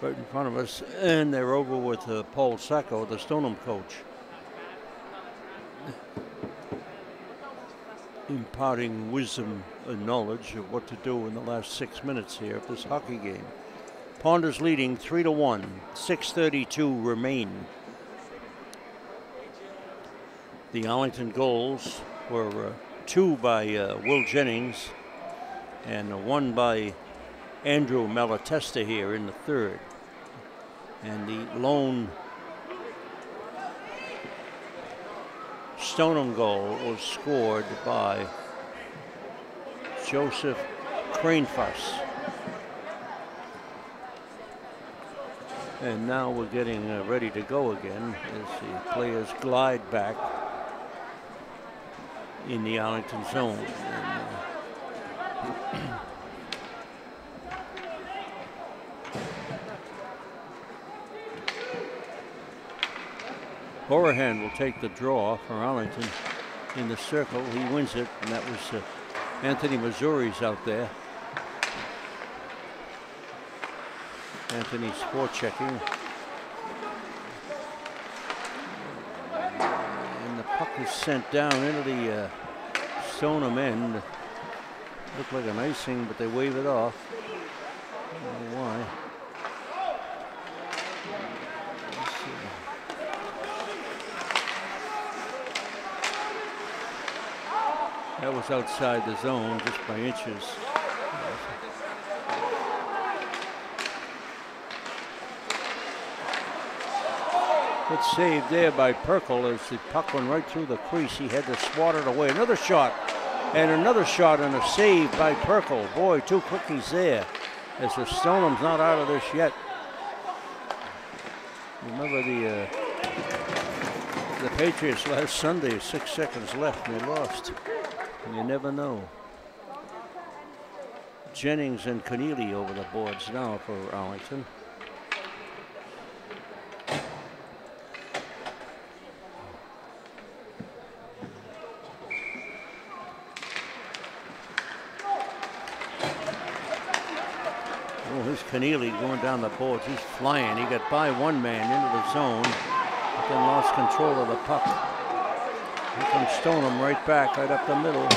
right in front of us, and they're over with Paul Sacco, the Stoneham coach, imparting wisdom and knowledge of what to do in the last 6 minutes here of this hockey game. Ponders leading 3-1, 6:32 remain. The Arlington goals were 2 by Will Jennings and 1 by Andrew Malatesta here in the third. And the lone Stoneham goal was scored by Joseph Cranefuss. And now we're getting ready to go again as the players glide back in the Arlington zone. Horahan will take the draw for Arlington in the circle. He wins it, and that was Anthony Missouri's out there. Anthony's forechecking. And the puck is sent down into the Stoneham end. Looked like an icing, but they wave it off. I don't know why. That was outside the zone just by inches. Good save there by Perkle as the puck went right through the crease. He had to swat it away. Another shot, and another shot, and a save by Perkle. Boy, 2 quickies there as the Stoneham's not out of this yet. Remember the Patriots last Sunday, 6 seconds left, and they lost. And you never know. Jennings and Keneally over the boards now for Arlington. Keneally going down the boards. He's flying. He got by one man into the zone, but then lost control of the puck. Here comes Stoneham right back, right up the middle.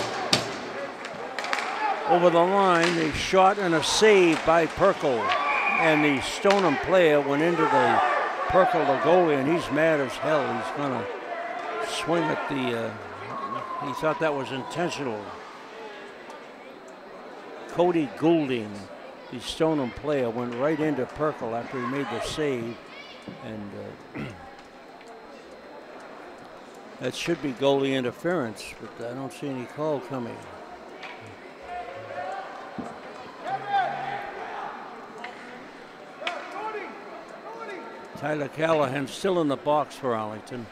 Over the line, a shot and a save by Perkle. And the Stoneham player went into the Perkle, the goalie, and he's mad as hell. He's gonna swing at the, he thought that was intentional. Cody Goulding, the Stoneham player, went right into Perkle after he made the save. And that should be goalie interference, but I don't see any call coming. Tyler Callahan still in the box for Arlington.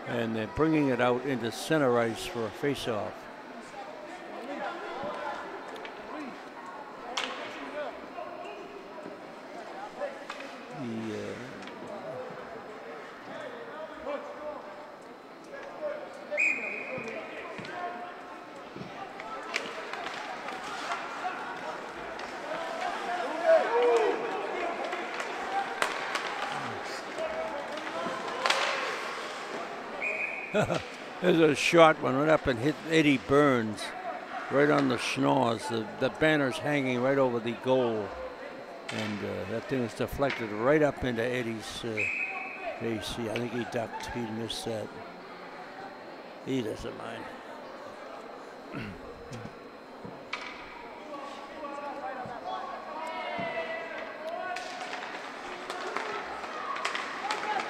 And they're bringing it out into center ice for a face-off. There's a shot went up and hit Eddie Burns right on the schnoz. The banner's hanging right over the goal. And that thing was deflected right up into Eddie's face. I think he ducked. He missed that. He doesn't mind.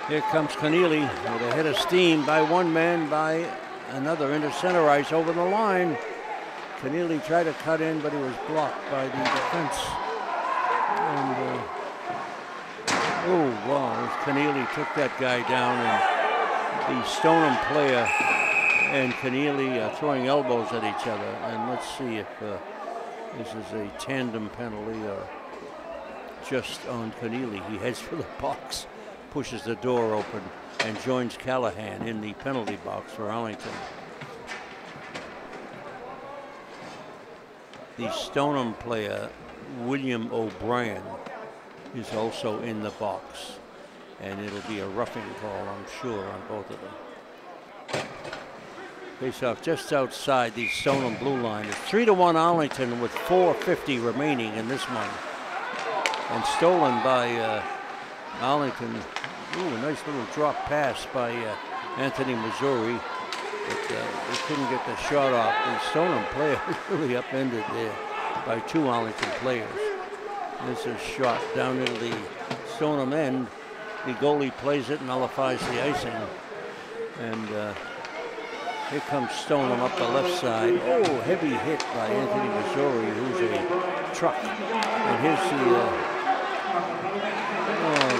Here comes Keneally with a hit of steam by one man, by another into center ice over the line. Keneally tried to cut in, but he was blocked by the defense. And, oh, wow, Keneally took that guy down, and the Stoneham player and Keneally are throwing elbows at each other. And let's see if this is a tandem penalty or just on Keneally. He heads for the box, pushes the door open, and joins Callahan in the penalty box for Arlington. The Stoneham player, William O'Brien, is also in the box, and it'll be a roughing call, I'm sure, on both of them. Face off just outside the Stoneham blue line. It's 3-1 Arlington with 4:50 remaining in this one. And stolen by Arlington. Ooh, a nice little drop pass by Anthony Missouri, but they couldn't get the shot off. The Stoneham player was really upended there by two Arlington players. This is a shot down into the Stoneham end. The goalie plays it, nullifies the icing. And here comes Stoneham up the left side. Oh, heavy hit by Anthony Missouri, who's a truck. And here's the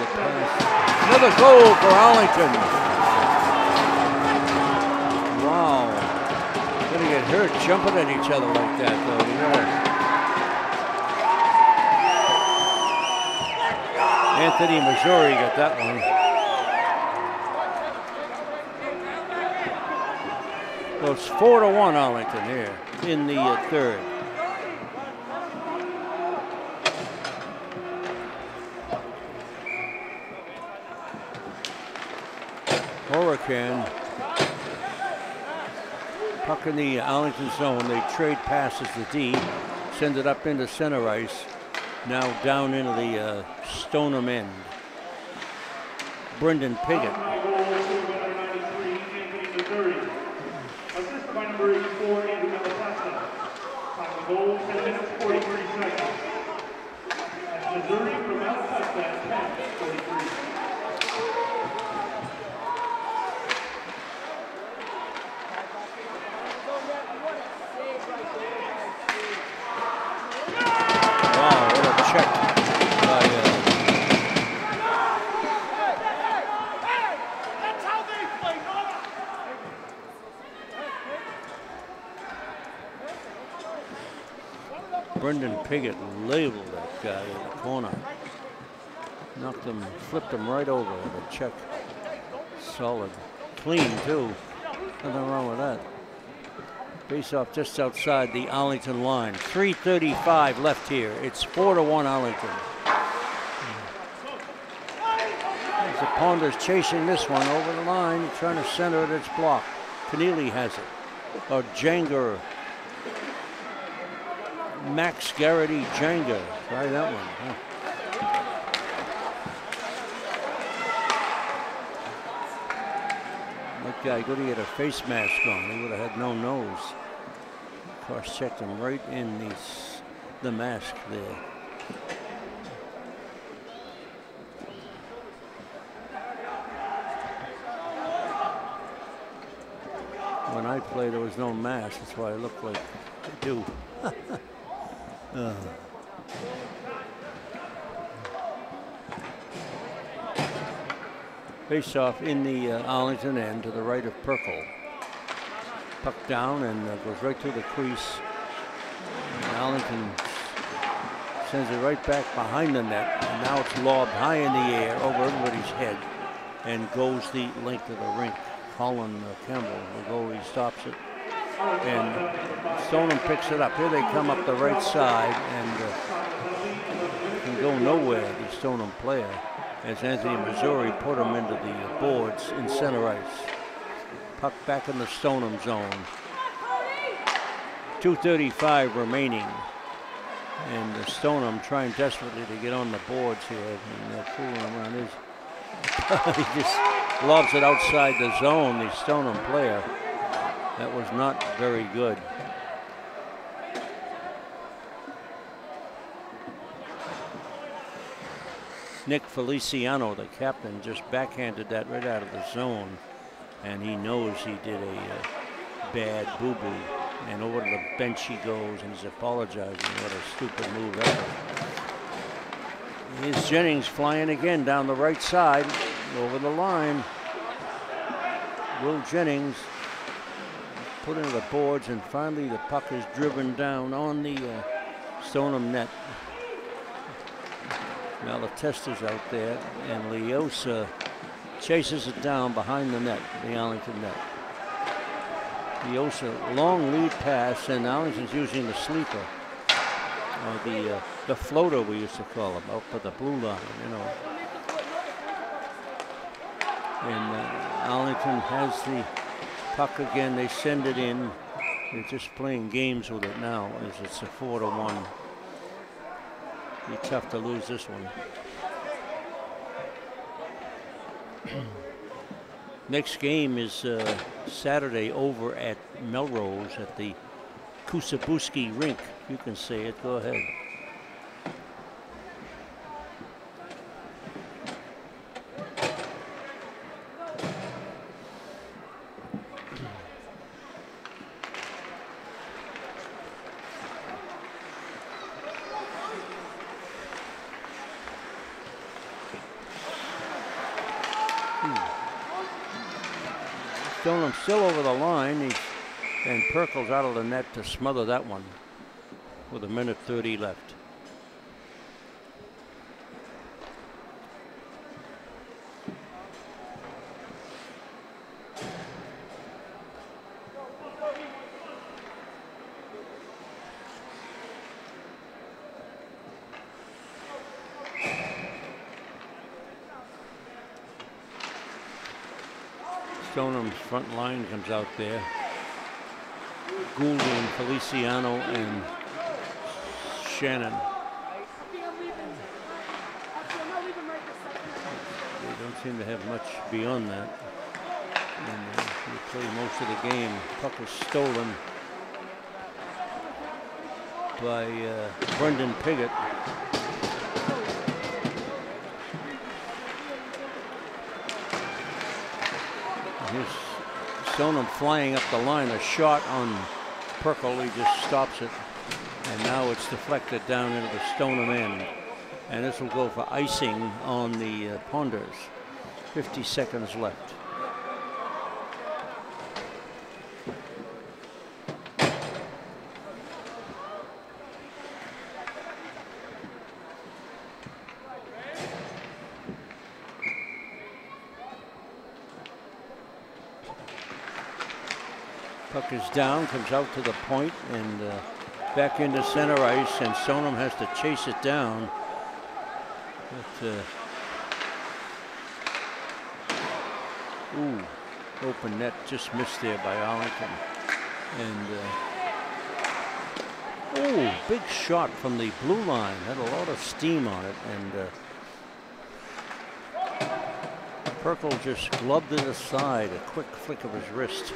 the pass. Another goal for Arlington. Wow. Gonna get hurt jumping at each other like that, though. Anthony Missouri got that one. So it's 4-1 Arlington here in the third. Hurricane. Puck in the Arlington zone. They trade passes the D. Send it up into center ice. Now down into the Stoneham end. Brendan Piggott. Assisted by number 84, Andrew Malapasta. Time of goal, 10 minutes, 43 seconds. That's Missouri from Malapasta, 10:43. Brendan Piggott labeled that guy in the corner. Knocked him, flipped him right over with a check. Solid. Clean, too. Nothing wrong with that. Face off just outside the Arlington line. 3:35 left here. It's 4-1 Arlington. As the Ponders chasing this one over the line, trying to center it, it's blocked. Keneally has it. Or Jenga. Max Garrity Jenga. Try that one. Huh? That guy could have had a face mask on. He would have had no nose. Cross-checked him right in the mask there. When I play, there was no mask. That's why I look like I do. Face off in the Arlington end to the right of Perkle. Puck down and goes right through the crease. And Arlington sends it right back behind the net. And now it's lobbed high in the air over everybody's head and goes the length of the rink. Colin Campbell, the goalie, stops it. And Stoneham picks it up. Here they come up the right side and can go nowhere, the Stoneham player, as Anthony Missouri put him into the boards in center ice. Puck back in the Stoneham zone. 2:35 remaining. And the Stoneham trying desperately to get on the boards here. And they're fooling around. He just lobs it outside the zone, the Stoneham player. That was not very good. Nick Feliciano, the captain, just backhanded that right out of the zone. And he knows he did a bad boo-boo. And over to the bench he goes and he's apologizing. What a stupid move ever. Here's Jennings flying again down the right side, over the line. Will Jennings put into the boards, and finally the puck is driven down on the Stoneham net. Malatesta's out there, and Leosa chases it down behind the net, the Arlington net. Leosa, long lead pass, and Arlington's using the sleeper, or the floater we used to call him, out for the blue line, you know. And Arlington has the puck again. They send it in. They're just playing games with it now, as it's a 4-1. Be tough to lose this one. Next game is Saturday over at Melrose at the Kusabuski rink. You can say it. Go ahead. Stoneham still over the line, and Perkle's out of the net to smother that one with 1:30 left. Stoneham's front line comes out there. Gould and Feliciano and Shannon. They don't seem to have much beyond that. And they play most of the game. Puck is stolen by Brendan Piggott. Here's Stoneham flying up the line, a shot on Perkle, he just stops it. And now it's deflected down into the Stoneham end. And this will go for icing on the Ponders. 50 seconds left. Puck is down, comes out to the point, and back into center ice, and Stoneham has to chase it down. But, open net just missed there by Arlington. And big shot from the blue line. Had a lot of steam on it, and Perkle just gloved it aside. A quick flick of his wrist.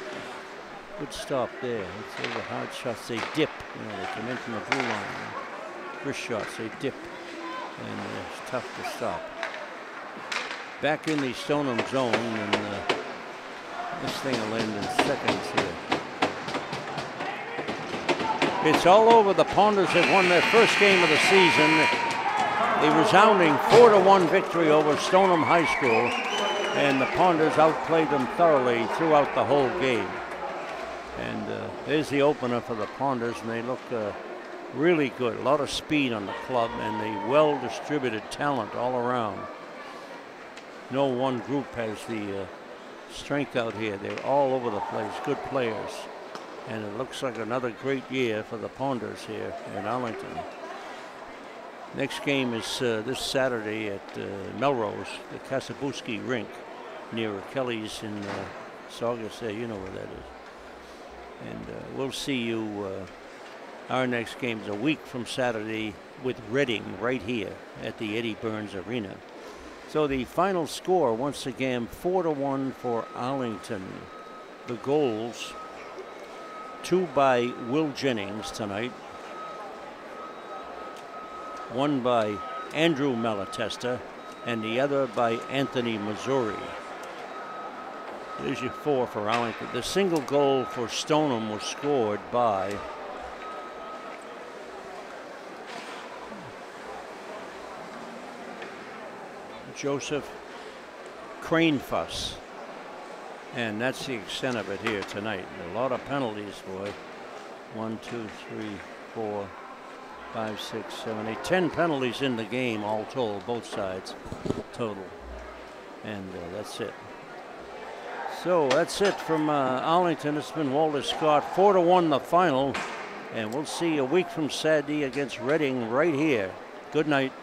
Good stop there. It's the hard shots, they dip. You know, they come in from the blue line. Wrist shots, they dip, and it's tough to stop. Back in the Stoneham zone, and this thing will end in seconds here. It's all over. The Ponders have won their first game of the season. A resounding 4-1 victory over Stoneham High School, and the Ponders outplayed them thoroughly throughout the whole game. And there's the opener for the Ponders, and they look really good. A lot of speed on the club, and the well-distributed talent all around. No one group has the strength out here. They're all over the place, good players. And it looks like another great year for the Ponders here in Arlington. Next game is this Saturday at Melrose, the Kasabuski rink near Kelly's in Saugus there. You know where that is. And we'll see you, our next game is a week from Saturday with Reading right here at the Eddie Burns Arena. So the final score, once again, 4-1 for Arlington. The goals, 2 by Will Jennings tonight, 1 by Andrew Malatesta, and the other by Anthony Missouri. There's your 4 for Arlington. The single goal for Stoneham was scored by Joseph Cranefuss. And that's the extent of it here tonight. A lot of penalties, boy. 1, 2, 3, 4, 5, 6, 7, 8. 10 penalties in the game, all told, both sides, total. And that's it. So that's it from Arlington. It's been Walter Scott. 4-1 the final. And we'll see a week from Saturday against Reading right here. Good night.